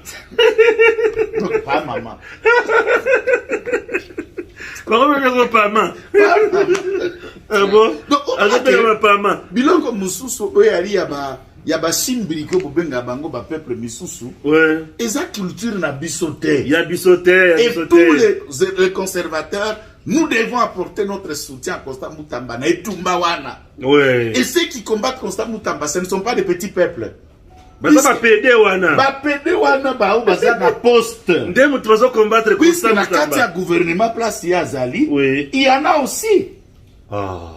Donc pas maman. Comment on pama? Ah bon? Donc pama. Biloko mususu oyali ya ba simbiri ko benga bango ba peuple misusu. Ouais. Eza culture na bisoté. Il y a bisoté, et tous les conservateurs, nous devons apporter notre soutien à Constant Moutamba et Tumba Wana. Ouais. Et ceux qui combattent Constant Moutamba, ce ne sont pas des petits peuples. Bah ça va péder Wana. Bah péder Wana bah ou bah ça na poste. Ndem tu vas combattre Constant Moutamba. Puisque na kati gouvernement place ya Zali, oui. Il y en a aussi. Ah.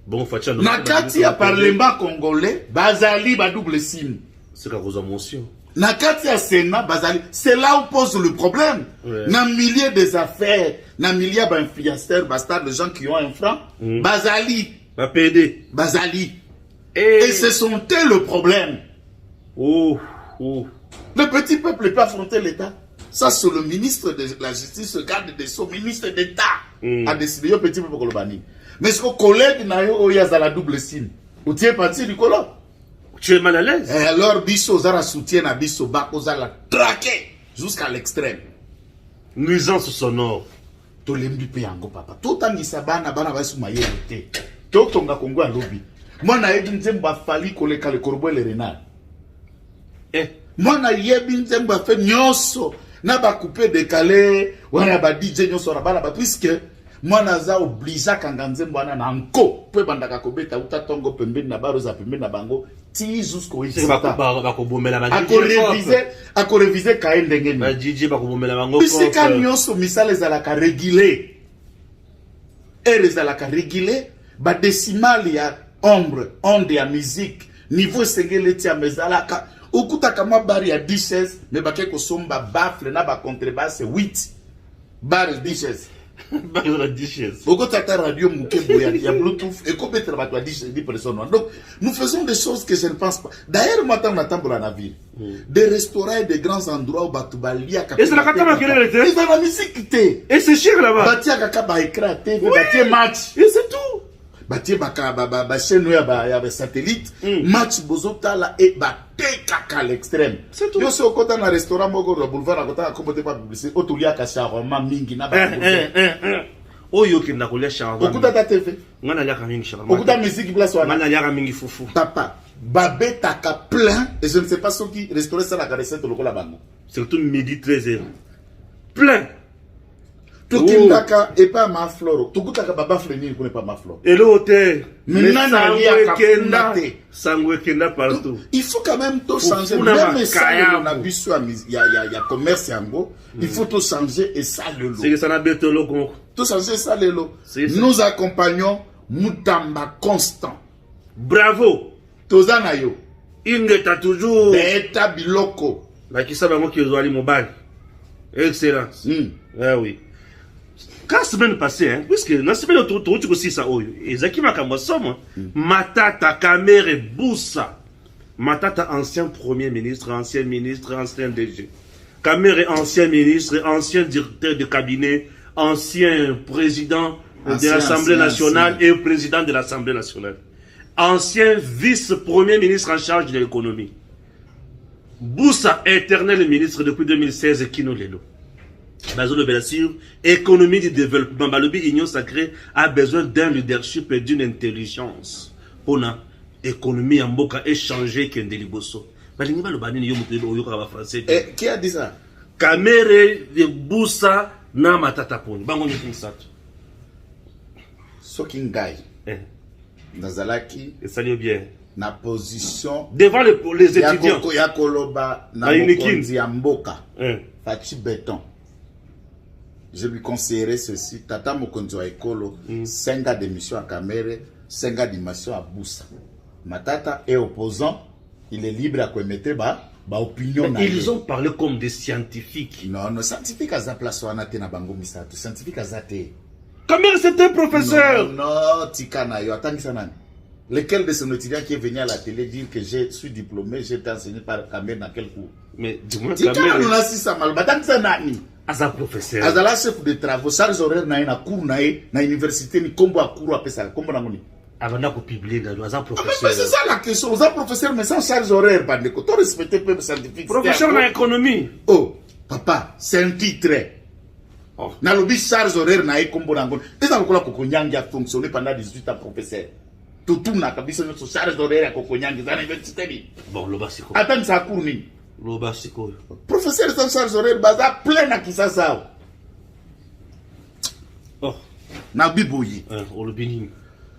Bon, Fatia, Nakati ya parlement congolais, bazali ba double sim. C'est qu'à cause de motion. Nakati ya Sénat, bazali. C'est là où pose le problème. Ouais. Dans le milieu des affaires, dans le milieu d'influenceurs, bastard, de gens qui ont un franc, bazali. Va PD. Bazali. Et ce sont eux le problème. Oh. Le petit peuple peut affronter l'État. Ça, c'est le ministre de la Justice, le garde des Sceaux, ministre d'État, a décidé. Le petit peuple colobani. Mais ce que collègue n'a eu, il y a la double signe. Ou tu es parti du colo. Tu es mal à l'aise. Et alors, Bisso, Zara soutient à Bisso, Bako, Zara traqué jusqu'à l'extrême. Nuisance sonore. To lembi pe yango papa. To tangisa bana ba su mayete. To tonga Kongo a lobby. Moi na yebi nzemba fali koleka le corbeau le renard. Moi na yebi nzemba fait nyonso na ba couper décalé wana ba DJ nyonso na bana ba puisque moi na za obligé kanga nzemba na nko pe bandaka kobeta uta tongo pembeni na baro za pembeni na bango ti jusqu'au Ba ko bomela ba ako réviser ka ndenge ni. Ba DJ ba ko bomela bango. Puisque quand nyonso misala ezalaka réguler. Ezalaka réguler ba décimal ya ombre, onde ya musique, niveau sengele tia mezalaka. Okuta kama bari ya dishes, me bake ko somba baffle na ba contrebasse 8. Bar dishes. Bar la dishes. Okuta ta radio mukebo ya Bluetooth et ko betre ba toi dishes 10 personnes. Donc nous faisons des choses que je ne pense pas. D'ailleurs moi tant dans la ville. Des restaurants et des grands endroits où batubalia et c'est la katama quelle était? Ils ont la musique té. Et c'est cher là-bas. Batia kaka ba écran TV, batia match. Et c'est tout. Batie ba chaîne ya satellite match bozotala et bateka à l'extrême. C'est tout. Yo so kota na restaurant moko le boulevard na kota kombote pa publicité otulia ka shawarma mingi na ba. Oyo ki na kolia shawarma. Okuta ta TV. Ngana lia ka mingi shawarma. Okuta musique place wana. Ngana lia ka mingi fufu. Papa, babeta ka plein et je ne sais pas ce qui restaurant ça la recette lokola bango. Surtout midi 13h. Plein. Tukindaka et pas ma flore. Tukutaka baba fleni ne connaît pas ma flore. Et l'hôtel. Sangwe kenda partout. Il faut quand même tout changer. Même ça, on a vu sur il y a commerce yango. Il faut tout changer et ça le lot. C'est que ça n'a pas lo. Tout changer ça le lot. Nous accompagnons Mutamba constant. Bravo. Tozana yo. Ingeta toujours. Beta biloko. La qui sabe moi qui ont allé mobile. Excellence. Ah oui. Quand la semaine passée, hein, puisque la semaine autour aussi ça, Ezaki Makambosom, Matata Kamere Boussa, Matata ancien premier ministre, ancien DG, Kamere ancien ministre, ancien directeur de cabinet, ancien président de l'Assemblée nationale et président de l'Assemblée nationale, ancien vice-premier ministre en charge de l'économie. Boussa, éternel ministre depuis 2016, Kino Lelo. Économie du développement, l'Union sacrée a besoin d'un leadership et d'une intelligence pour l'économie en boka échanger qu'un déliboso. Qui a dit ça? Kamere de Boussa na matata poni. Bango ni kinsato. Sokingai. Nazalaki. Et ça lui bien. Na position. Devant les étudiants. Yakoloba na mokonzi ya mboka. Fachi béton. Je lui conseillerais ceci. Tata Mokonzo à Ekolo, 5 ans d'émission à Kamere, 5 ans d'émission à Boussa. Matata est opposant, il est libre à commettre opinion. Ils ont parlé comme des scientifiques. Non, scientifique à sa place, on a été na bango misato. Scientifique à Zate. Kamere c'est un professeur. Non, Tikana, yo, attends ça nan. Lequel de ces étudiants qui est venu à la télé dire que je suis diplômé, j'ai été enseigné par Kamere dans quel cours? Mais dis-moi, Tikana, on a si ça mal. Attends ça nani. Asa professeur. Asa la chef de travaux, charge horaire na cours na université ni kombo a cours a pesa kombo na ngoni. Avant ko publier dans asa professeur. Mais c'est ça la question, asa professeur mais sans charge horaire bande ko to respecter peuple scientifique. Professeur na économie. Oh, papa, c'est un titre. Oh, na lobi charge horaire na kombo na ngoni. Eza lokola kokonyangi a fonctionné pendant 18 ans professeur. Tout na kabisa notre charge horaire kokonyangi za université ni. Bon, lo basiko. Attends ça cours ni. Professeur sans charge horaire baza plein na kisasa. Oh, na biboyi. Le bénin.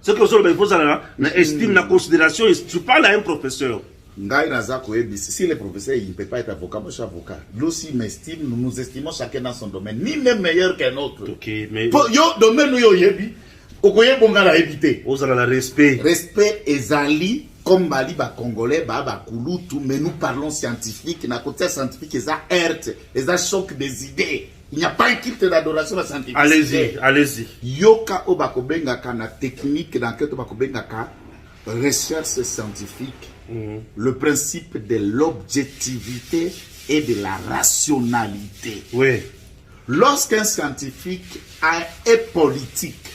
Ce que il faut ça na estime na considération, tu parles à un professeur. Ngai naza ko ebisi si le professeur il ne peut pas être avocat, moi je suis avocat. Lui aussi m'estime, nous nous estimons chacun dans son domaine, ni même meilleur qu'un autre. OK, mais yo domaine yo yebi. okoye bonga la éviter. Vous avez le respect. Respect ezali comme bali ba congolais ba kulutu, mais nous parlons scientifique. Na côté scientifique eza heurte, eza choc des idées. Il n'y a pas un culte d'adoration scientifique. Allez-y, allez-y. Yoka obakobenga kana technique dans lequel obakobenga ka recherche scientifique. Le principe de l'objectivité et de la rationalité. Oui. Lorsqu'un scientifique est politique,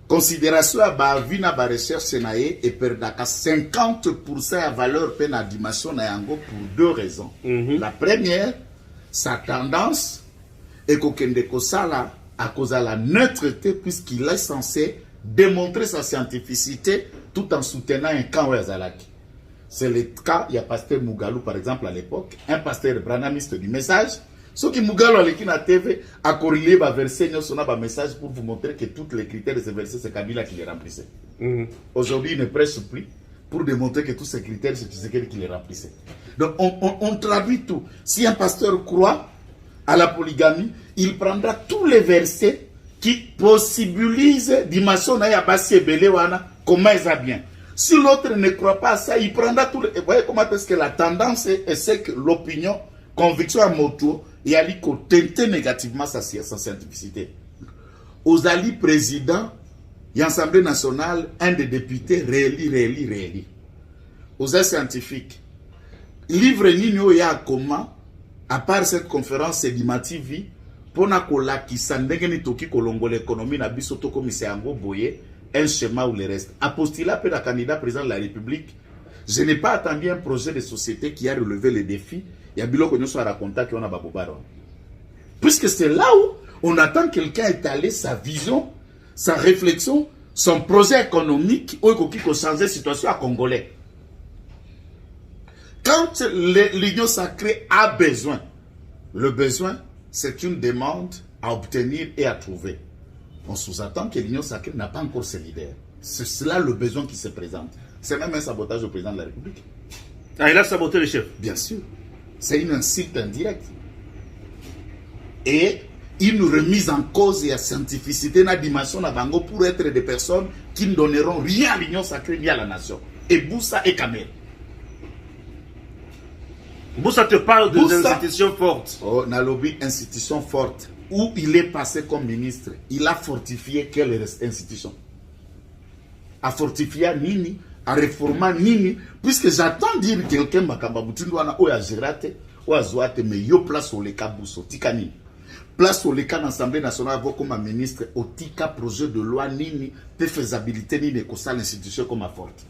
considération à ba vina ba recherche nae et perdaka 50% à valeur peine à dimension na yango pour deux raisons. La première, sa tendance est kokende kosala à cause de la neutralité puisqu'il est censé démontrer sa scientificité tout en soutenant un camp Ouazalaki. C'est le cas, il y a pasteur Mugalou par exemple à l'époque, un pasteur branamiste du message. Ce qui Mugalou a l'équipe à TV a corrélé le verset, nous avons un message pour vous montrer que tous les critères de ce verset, c'est Kabila qui les remplissait. Aujourd'hui, il ne prêche plus pour démontrer que tous ces critères, c'est Tshisekedi qui les remplissait. Donc, on traduit tout. Si un pasteur croit à la polygamie, il prendra tous les versets qui possibilisent dimension na yabasi ebele wana comment ils a bien. Si l'autre ne croit pas à ça, il prendra tout. Et voyez comment est-ce que la tendance est, c'est que l'opinion, conviction à moto, il a dit qu'on tentait négativement sa scientificité. Aux alliés présidents, il y a l'Assemblée nationale, un des députés réélit. Aux scientifiques, livre Nino ya comment, à part cette conférence édimative, pour nakola qui s'endengeni toki kolongo l'économie na biso to commissaire ango boye un schéma ou le reste. Apostila pe la candidat président de la République. Je n'ai pas attendu un projet de société qui a relevé les défis. Il y a bilo que nous soit raconté qu'on a babobaro. Puisque c'est là où on attend quelqu'un étaler sa vision, sa réflexion, son projet économique ou qui change la situation à Congolais. Quand l'Union sacrée a besoin, le besoin, c'est une demande à obtenir et à trouver. On sous-attend que l'Union sacrée n'a pas encore ses leaders. C'est cela le besoin qui se présente. C'est même un sabotage au président de la République. Ah, il a saboté le chef. Bien sûr. C'est une insulte indirecte. Et une remise en cause et à scientificité dans la dimension de Bango pour être des personnes qui ne donneront rien à l'Union sacrée ni à la nation. Et Boussa et Kamel. Boussa te parle des institutions fortes. Oh, Nalobi, institution forte. Où il est passé comme ministre, il a fortifié quelle institution? A fortifié Nini, a réformé Nini, puisque j'attends dire quelqu'un Makamba Butundouana, ou à Gérate, ou à Zouate, mais yo place au Leka Bousso, Tikani. Place au Leka dans l'Assemblée nationale, comme ministre, au Tika projet de loi Nini, de faisabilité Nini, que ça l'institution comme forte.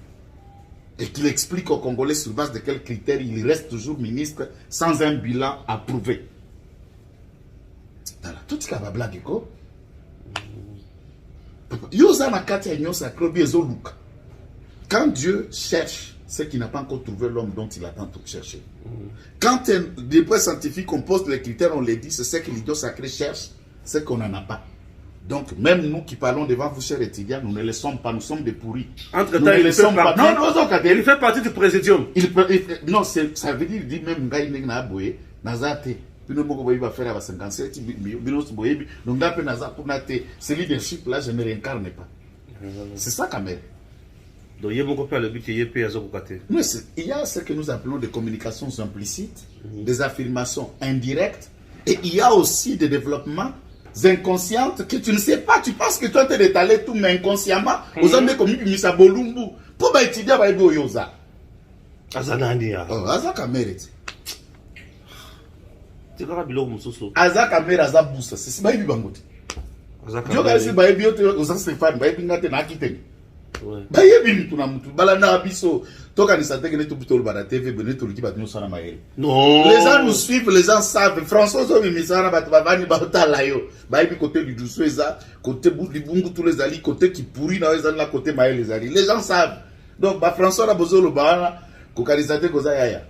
Et qu'il explique aux Congolais sur base de quels critères il reste toujours ministre sans un bilan approuvé. Tout ce qui est blague, quoi. Quand Dieu cherche ce qui n'a pas encore trouvé l'homme dont il attend tout chercher. Quand des points scientifiques, on pose les critères, on les dit, c'est ce que l'Union sacrée cherche, c'est qu'on n'en a pas. Donc, même nous qui parlons devant vous, chers étudiants, nous ne les sommes pas, nous sommes des pourris. Entre-temps, il fait partie du présidium. Non, ça veut dire, il dit même, Nazate, il va faire à 57, donc ce leadership là, je ne réincarne pas. C'est ça quand même. Donc, il y a beaucoup de but qu'il y il y a ce que nous appelons des communications implicites, des affirmations indirectes, et il y a aussi des développements inconscientes que tu ne sais pas. Tu penses que toi tu es étalé tout, mais inconsciemment, aux hommes comme Misa Bolumbu, pour étudier à Yoza. Azanania. Oh, Azaka mérite. Azaka mérite Azaboussa. C'est ce que je bangote. Azaka si baye biote aux Stéphane, baye bingate na kiteng. Baye bini tuna mutu. Balana biso. Toka ni sateke ne tubito le bana TV, bene to likiba tino sana maere. Non. Les gens nous suivent, les gens savent. François zo misana batavani bauta layo. Baye bi côté du Doussoueza, côté Boudibungu tous les alliés, côté qui pourrit na les la côté maere les alliés. Les gens savent. Donc ba François la bozo le bana kokalisate koza yaya.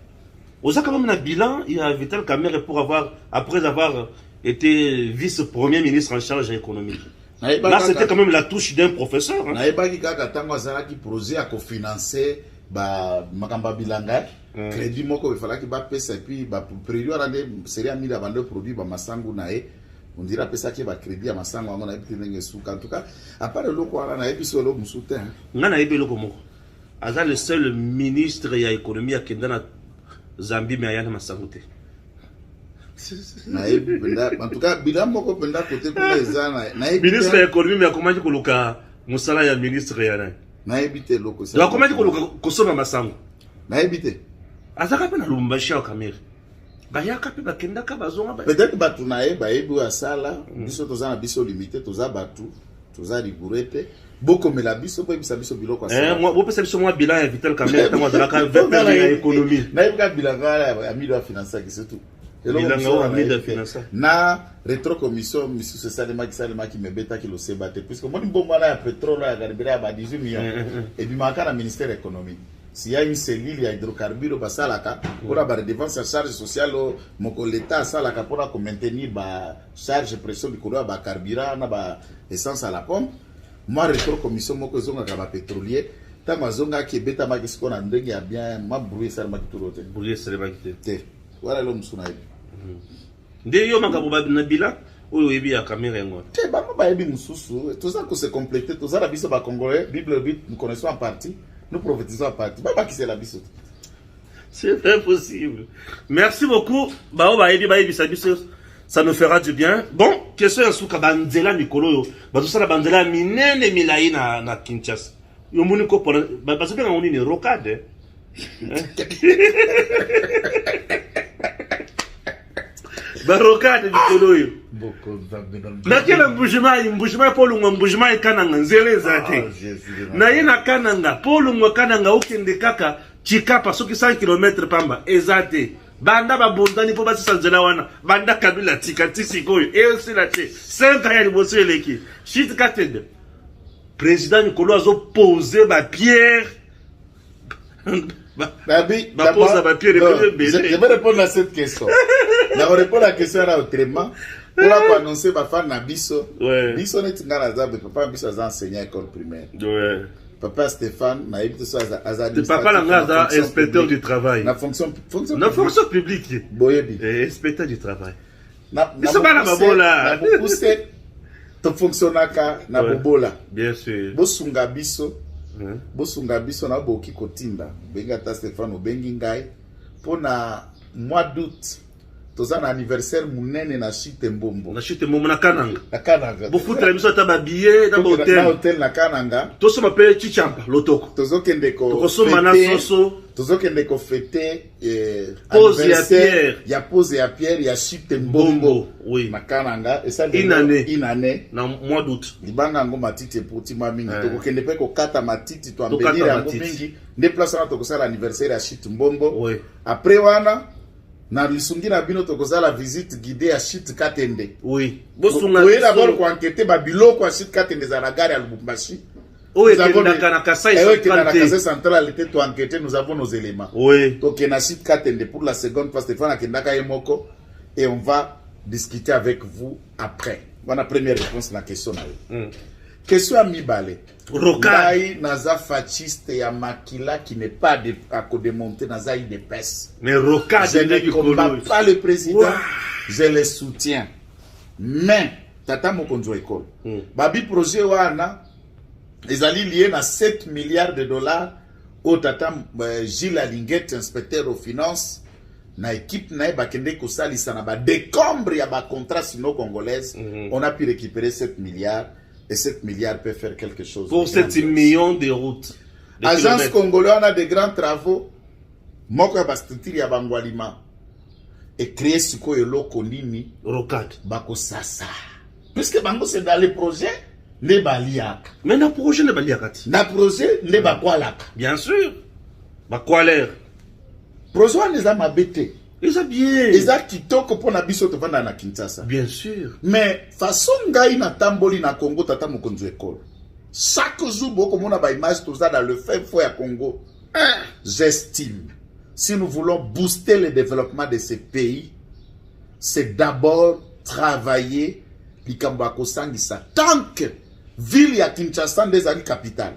Oza quand même un bilan, il a Vital Kamerhe pour après avoir été vice-premier ministre en charge économique. Là, c'était quand même la touche d'un professeur. Naïbaki kaka tango azalaki projet à cofinancer makamba bilanga crédit moko il fallait que ba pesa puis ba prévu rendre série amida bande produit ba masangu nae On dira que ça qui va crédit à ma sang, on a été sous. En tout cas, à part le loco, on a été sur le soutien. On a été le seul ministre de l'économie qui est dans la Zambie, mais il y a ma santé. En tout cas, bilan moko penda côté pour les ans. Ministre de l'économie, mais comment tu coloca Moussala ya ministre ya na ebité loko. Donc comment tu coloca kosoma masango? Na ebité. Azaka pe na Lubumbashi au Kamere. Bayaka pe bakenda ka bazonga ba. Peut-être batu na eba ebu asala, biso toza na biso limité, toza batu, toza rigourete. Boko me la biso po biso biloko asala. Moi bo pesa biso moi bilan ya Vital Kamere tamo za ka 20 ans ya économie. Na eba bilan ya amilo finance qui surtout. Na rétro commission monsieur c'est ça qui me bêta qui le sait battre puisque moi bon là ya pétrole ya carburant à 18 millions et puis manka na ministère économique s'il y a une cellule ya hydrocarbures basalaka pour la défense à charge sociale moko l'état salaka pour maintenir ba charge pression du courant ba carburant na ba essence à la pompe moi rétro commission moko zonga ka ba pétrolier tant zonga qui bêta ma qui na ndenge ya bien ma brouiller ça ma kitorote brouiller ça ma kitorote voilà l'homme suna nde yo manga boba na bila oyo yebi ya Kamere ngo te ba ba yebi mususu tout ça que c'est complété tout ça la biso ba congolais bible nous connaissons en partie nous prophétisons en partie ba qui c'est la biso c'est impossible. Merci beaucoup ba yebi sa biso ça nous fera du bien. Bon question sur kabandela mikolo yo ba tout ça la bandela minene milai na Kinshasa yo muni ko pour ba parce que on ni rocade barokade mikolo yo na kila mbushima polunga mbushima kananga nzele zate na yena kananga polunga kananga ukende kaka chikapa soki 100 km pamba ezate banda babondani po basi sanzela wana banda kabila tika tisikoyo esi la te 5 ya liboso eleki shit katende président mikolo azo poser ba pierre je vais répondre à cette question. Je vais répondre à la question autrement. Pour annoncer ma femme Nabiso. Biso n'est pas papa Biso a enseigné à l'école primaire. Papa Stéphane, n'a évité ça à papa Langaza, inspecteur du travail. La fonction publique. Boyebi. Inspecteur du travail. Na poussé to fonctionnaka na bobola. Bien sûr. Bosunga Biso. Bosunga biso na boki kotinda benga ta Stéphane bengi ngai pona mois d'août toza na anniversaire munene na Chite Mbombo na Kananga bo futra biso ta ba billet na hotel na Kananga to so m'appelle Chichampa lotoko tozo kende ko tozo kende ko fêter pose ya Pierre ya Chite Mbombo oui na Kananga et ça une année na mois d'août libanga ngo matiti pour mingi to kende pe ko kata matiti to ambelira yango mingi ne place na to ko sala anniversaire ya Chite Mbombo oui après wana na lisungi na bino to ko sala visite guidée ya Chite Katende oui bosunga oui d'abord ko enquêter ba biloko ya Chite Katende za la gare ya Lubumbashi. Oui, na Kasai centrale était tout enquêté, nous avons nos éléments. Oui. Donc on a Chite Katende pour la seconde fois Stéphane Akendaka Yemoko et on va discuter avec vous après. Voilà première réponse à la question. Question à Mibale. Rokai naza fasciste ya makila qui n'est pas à démonter naza de peste. Mais Rokai je ne combats pas le président, je le soutiens. Mais tata mokonzo école. Babi projet wana ils allaient lier à 7 milliards de dollars au tata Gilles Alinguet, inspecteur aux finances, na équipe na bakende ko salisa na ba décombre ya ba contrat sino congolaise, on a pu récupérer 7 milliards et 7 milliards peut faire quelque chose. Pour 7 millions de routes. Agence congolaise on a de grands travaux. Moko ya structure ya bangwalima et créer siko eloko nini rocade bako sasa. Puisque bango c'est dans les projets ne baliaka. Mais na projet ne baliaka. Na projet ne bakwalaka. Bien sûr. Bakwaler. Projet wana eza mabete. Eza bien. Eza kitoko pona biso to vanda na Kinshasa. Bien sûr. Mais façon ngai na tamboli na Congo tata mokonzo école. Chaque jour boko mona ba image to za dans le fin fond ya Congo. J'estime si nous voulons booster le développement de ces pays, c'est d'abord travailler likambo akosangisa tant que ville ya Kinshasa ndezali capitale.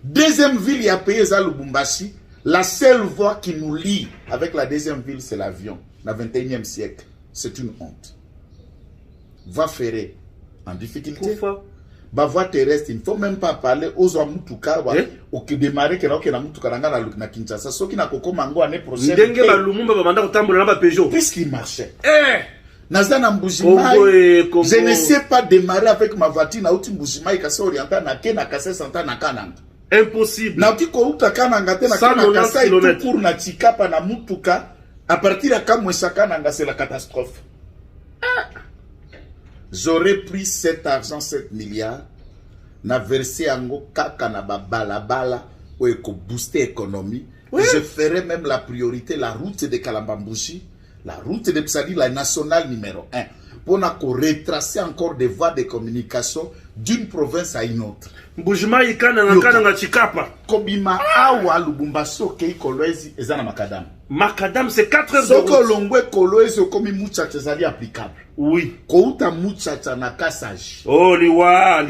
Deuxième ville ya pays eza Lubumbashi, la seule voie qui nous lie avec la deuxième ville c'est l'avion. Dans le 21e siècle, c'est une honte. voie ferrée en difficulté. Pourquoi? Bah, voie terrestre, il ne faut même pas parler aux Amutuka, ou qui démarrer que na Mutuka na Kinshasa, ceux qui n'a qu'au mango année prochaine. Puisqu'il marchait. Nazana Mbujimai, je ne sais pas démarrer avec ma voiture, na uti Mbujimai, kase orienté na ke na kase santa na kananga. Impossible. Na uti ko uta kananga te na kase et tout pour na Chikapa na Mutuka, à partir de Kamwesa kananga, c'est la catastrophe. J'aurais pris cet argent, 7 milliards, na versé ango kaka na bala ou eko booster l'économie. Oui. Je ferais même la priorité, la route de Kalambambouchi, la route de Psadi, la nationale numéro 1, pour retracer encore des voies de communication d'une province à une autre. Mbujima ikana Chikapa. Kobima awa Lubumbashi kei kolwezi ezana makadam. Makadam c'est 4 heures de route. Soko longwe kolwezi komi muchacha zali applicable. Oui. Kouta muchacha na Kasaji. Oh liwa.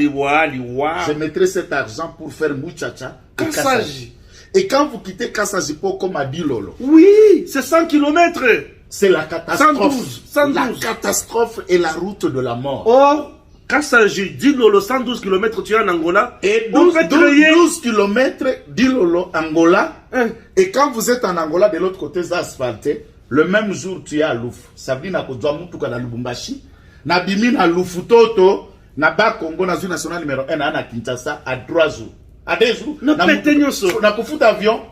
Je mettrai cet argent pour faire muchacha et Kasaji. Et quand vous quittez Kasaji pour comme a dit Lolo. Oui, c'est 100 km. C'est la catastrophe. 112. La catastrophe est la route de la mort. Oh, Kasaji, Dilolo, 112 km tu es en Angola. Et 12 km Dilolo, Angola. Et quand vous êtes en Angola, de l'autre côté, c'est asphalté. Le même jour, tu es à Louf. Sabina Kodwa Mutuka na Lubumbashi. Na Bimi na Lufutoto. Na Ba Congo, na zone nationale numéro 1, na Kinshasa, à 3 jours. À 2 jours. Na Koufut avion.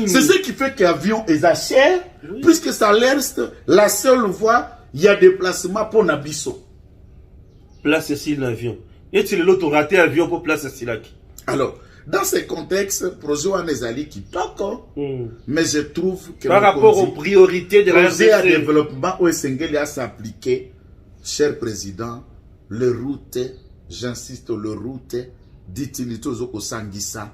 C'est ce qui fait qu'avion est à cher. Oui. Puisque ça reste la seule voie, il y a des placements pour Nabiso. Place ici l'avion. Et tu l'autre raté avion pour place ici là. Alors, dans ce contexte, projet Anezali qui toque, mais je trouve que par rapport aux priorités de la projet à développement où Sengeli a s'appliquer, cher président, les routes, j'insiste, les routes d'utilité aux Sangisa,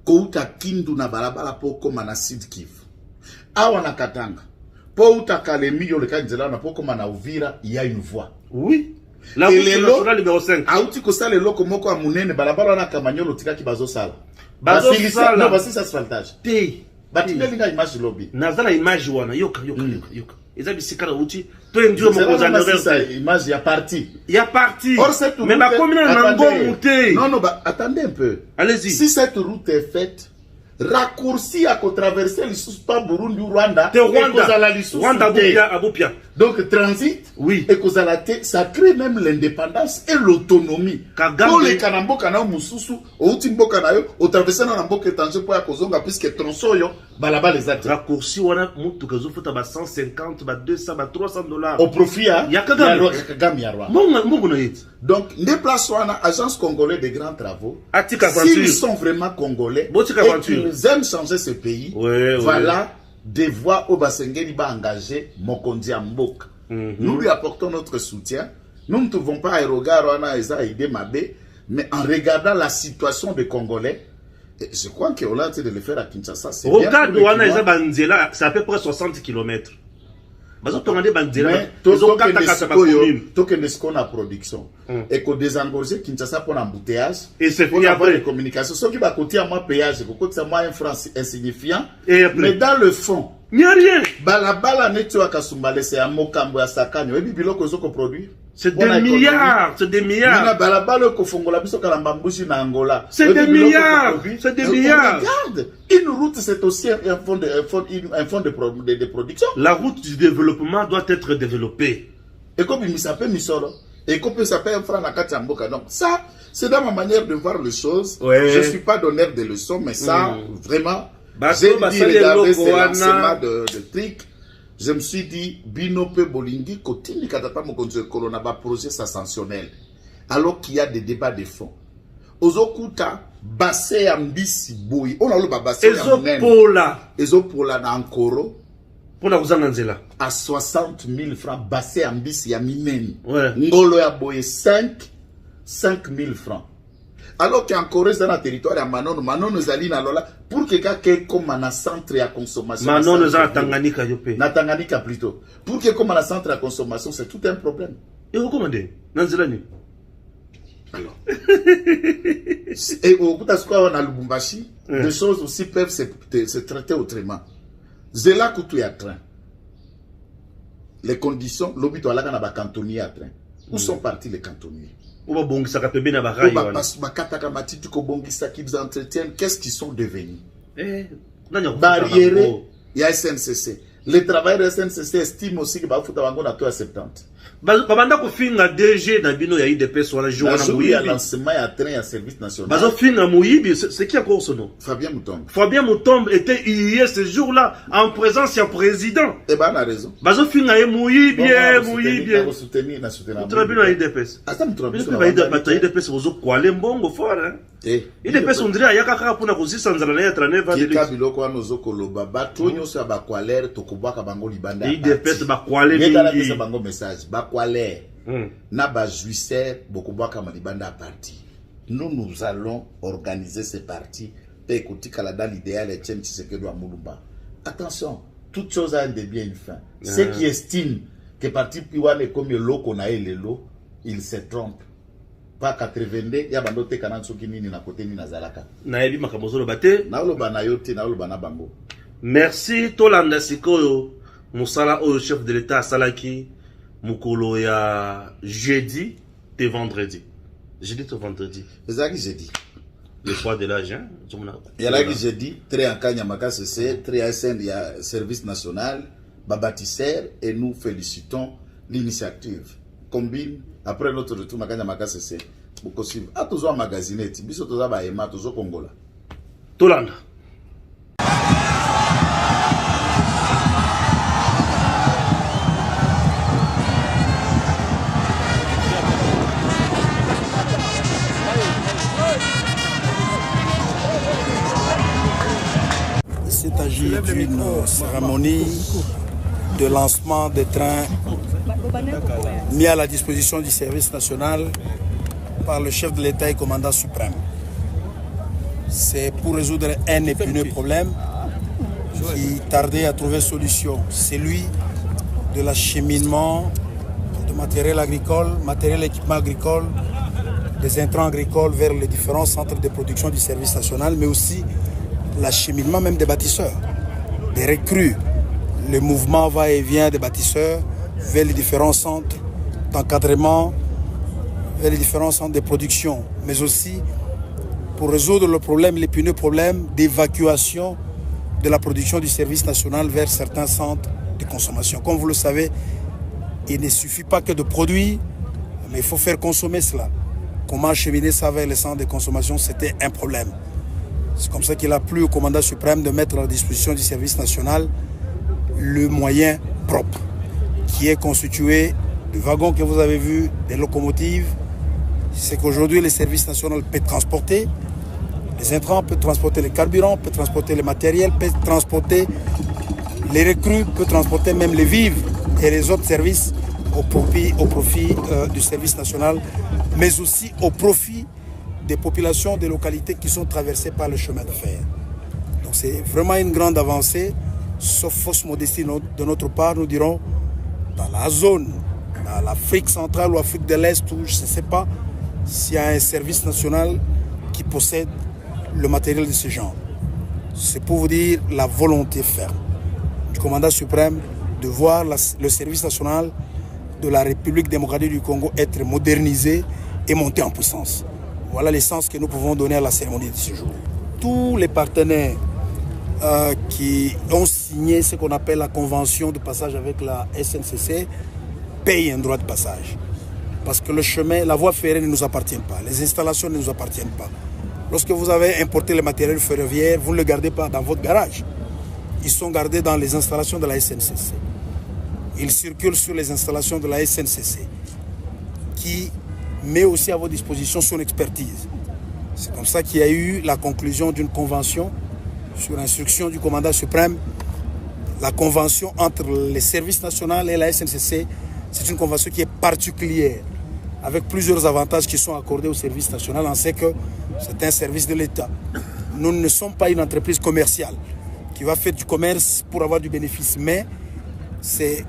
Kouta Kindu na balabala po koma na Sud Kivu. Awa na Katanga, po uta Kalemi yo le Kanjela na po koma na Uvira, il y a une voie. Oui. La route nationale numéro 5. Auti ko sale loko moko amunene balabala na Kamanyolo tika ki bazo sala. Bazo sala. Non, basi asphaltage. Te. Batine linga image lobby. Nazala image wana yoka. Eza bisikala uti to endio mo kozana vers image ya parti. Il y a parti. Mais ma commune na ngo monter. Non, attendez un peu. Allez-y. Si cette route est faite, raccourci à traverser le sous-pas Burundi Rwanda. Rwanda Abupia. Donc transit. Oui. Et ça crée même l'indépendance et l'autonomie. Pour les Kanambo Kanao Mususu, au Timbo Kanayo, au traverser dans Nambo Ketange pour Akozonga, puisque tronçon yo, balaba les athées. Raccourci, on a monté que faut 150, 200, 300 $. Au profit, hein. Yakagam Yarwa. Donc, les places agence congolaise des grands travaux. S'ils sont vraiment congolais, et qu'ils aiment changer ce pays, voilà des voies au Basengeli va engager Mokondi Mboka. Nous lui apportons notre soutien. Nous ne trouvons pas mais en regardant la situation des Congolais, je crois qu'on a de le faire à Kinshasa. Regarde, c'est à peu près 60 km. Mais tout ce qu'on a production et qu'on désengorge Kinshasa pour l'embouteillage et c'est pour avoir les communications. Ce qui va coûter à moi péage, c'est moi un franc insignifiant. Mais dans le fond, il n'y a rien. Balabala netua kasumbale c'est un mokambo ya sakanyo. Et bibilo ko zoko produit. C'est des milliards, c'est des milliards. Mina balabala ko fongola biso kalambambushi na Angola. C'est des milliards, c'est des milliards. Regarde, une route c'est aussi un fonds de production. La route du développement doit être développée. Et comme il s'appelle Misoro, et comme il s'appelle un franc na Katamboka. Donc ça, c'est dans ma manière de voir les choses. Ouais. Je suis pas donneur de leçons, mais ça, vraiment. J'ai dit, regardez ce lancement de trucs. Je me suis dit, Binope Bolingi, Kotini Katapa Mokonzo Kolona, projet sensationnel. Alors qu'il y a des débats de fond. Ozokuta, Bassé Ambisi Boui. On a le Bassé Ezopola. Ezopola na Ankoro. Pour la Rouzananzela. À 60 000 francs. Bassé Ambisi Yamineni. Ngolo ya Boye 5 000 francs. Alors qu'en Corée, dans le territoire, il y a Manon Zali na Lola, pour que quelqu'un comme un centre à consommation. Manon Zali Tanganika Yopé. Na Tanganika plutôt. Pour que comme un centre à consommation, c'est tout un problème. Et vous commandez Nanzelani. Alors. Et au bout de ce qu'on a Lubumbashi, des choses aussi peuvent se traiter autrement. Zela Koutou à train. Les conditions, l'obito à la cantonnier à train. Où sont partis les cantonniers? Qu'ils entretiennent, qu'est-ce qu'ils sont devenus? Barriérés, il y a SNCC. Les travailleurs de SNCC estiment aussi que Bafoutabango n'a tout à 70. Babanda ko finga DG na bino ya IDPS wala jour na muyibi. Ya lancement ya train ya service national. Bazo finga muyibi, c'est qui encore son nom? Fabien Moutombe. Fabien Moutombe était hier ce jour-là en présence du président. Eh ben, on a raison. Bazo finga muyibi, muyibi. Vous soutenir na soutenir. Vous bino IDPS. Asa mutrambi. IDPS bozo kwale mbongo fort hein. IDPS on dirait ayaka kaka pona kozisa nzala na ya 39 ans. Kika biloko wana zokoloba batonyo sa bakwalere tokobwaka bango libanda. IDPS bakwale mingi. Ngeta na bango message. Bakwalere. Na ba juicer bokobwaka malibanda parti. Nous allons organiser ces partis. Écoutez, dans l'idéal est Tchem Tshisekedi à Moulumba. Attention, toute chose a un début et une fin. Ceux qui estiment que parti Piwan est comme l'eau qu'on a et l'eau, ils se trompent. Pas 82, il y a bandote kanan soki nini na kote ni na zalaka. Na ebi makamozo lo bate. Na lo bana yote, na lo bana bango. Merci Tolanda Sikoyo, Moussala au chef de l'État Salaki, Mukolo ya jeudi et vendredi. Jeudi et vendredi. C'est ça que j'ai dit. Le poids de l'âge, hein? Il y a là que j'ai dit, très en Kanyamaka CC, très SN, il y a service national, Babatisseur, et nous félicitons l'initiative. Combine, après notre retour, Kanyamaka CC, beaucoup suivre. Ah, toujours un magazine, biso toujours ba ema, toujours Congola. Tolanda. Il s'agit d'une cérémonie de lancement des trains mis à la disposition du service national par le chef de l'État et commandant suprême. C'est pour résoudre un épineux problème qui tardait à trouver solution. C'est celui de l'acheminement de matériel agricole, matériel équipement agricole, des intrants agricoles vers les différents centres de production du service national, mais aussi l'acheminement même des bâtisseurs, des recrues, le mouvement va-et-vient des bâtisseurs vers les différents centres d'encadrement, vers les différents centres de production, mais aussi pour résoudre le problème, l'épineux problème d'évacuation de la production du service national vers certains centres de consommation. Comme vous le savez, il ne suffit pas que de produire, mais il faut faire consommer cela. Comment acheminer ça vers les centres de consommation, c'était un problème. C'est comme ça qu'il a plu au commandant suprême de mettre à la disposition du service national le moyen propre, qui est constitué de wagons que vous avez vus, des locomotives. C'est qu'aujourd'hui, le service national peut transporter les intrants, peut transporter les carburants, peut transporter les matériels, peut transporter les recrues, peut transporter même les vivres et les autres services au profit du service national, mais aussi au profit des populations, des localités qui sont traversées par le chemin de fer. Donc c'est vraiment une grande avancée, sauf fausse modestie de notre part, nous dirons, dans la zone, dans l'Afrique centrale ou Afrique de l'Est, où je ne sais pas s'il y a un service national qui possède le matériel de ce genre. C'est pour vous dire la volonté ferme du commandant suprême de voir le service national de la République démocratique du Congo être modernisé et monter en puissance. Voilà l'essence que nous pouvons donner à la cérémonie de ce jour. Tous les partenaires qui ont signé ce qu'on appelle la convention de passage avec la SNCC payent un droit de passage. Parce que le chemin, la voie ferrée ne nous appartient pas, les installations ne nous appartiennent pas. Lorsque vous avez importé les matériels ferroviaires, vous ne les gardez pas dans votre garage. Ils sont gardés dans les installations de la SNCC. Ils circulent sur les installations de la SNCC qui met aussi à votre disposition son expertise. C'est comme ça qu'il y a eu la conclusion d'une convention sur instruction du commandant suprême. La convention entre les services nationaux et la SNCC, c'est une convention qui est particulière, avec plusieurs avantages qui sont accordés au service national. On sait que c'est un service de l'État. Nous ne sommes pas une entreprise commerciale qui va faire du commerce pour avoir du bénéfice, mais c'est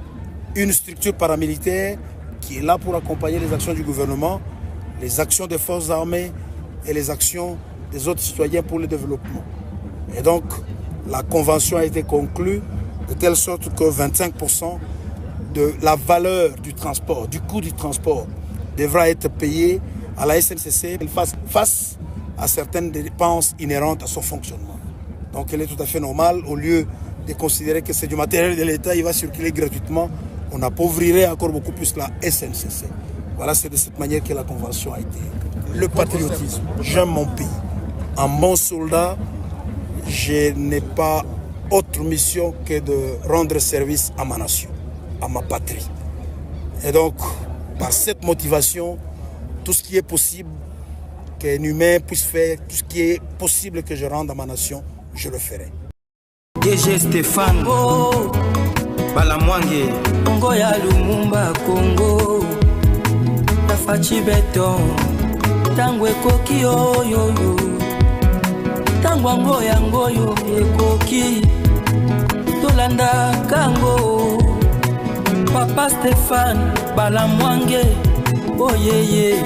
une structure paramilitaire qui est là pour accompagner les actions du gouvernement, les actions des forces armées et les actions des autres citoyens pour le développement. Et donc, la convention a été conclue de telle sorte que 25% de la valeur du transport, du coût du transport devra être payé à la SNCC face à certaines dépenses inhérentes à son fonctionnement. Donc elle est tout à fait normale, au lieu de considérer que c'est du matériel de l'État, il va circuler gratuitement, on appauvrirait encore beaucoup plus la SNCC. Voilà, c'est de cette manière que la convention a été. Le patriotisme, j'aime mon pays. En bon soldat, je n'ai pas autre mission que de rendre service à ma nation, à ma patrie. Et donc, par cette motivation, tout ce qui est possible qu'un humain puisse faire, tout ce qui est possible que je rende à ma nation, je le ferai. DG Stéphane Balamwange Congo ya Lumumba Congo Tafachi Beton Tangwe Koki Oyoyo Tangwango Yangoyo Ekoki Tolanda Kango Papa Stéphane Balamwange Oyeye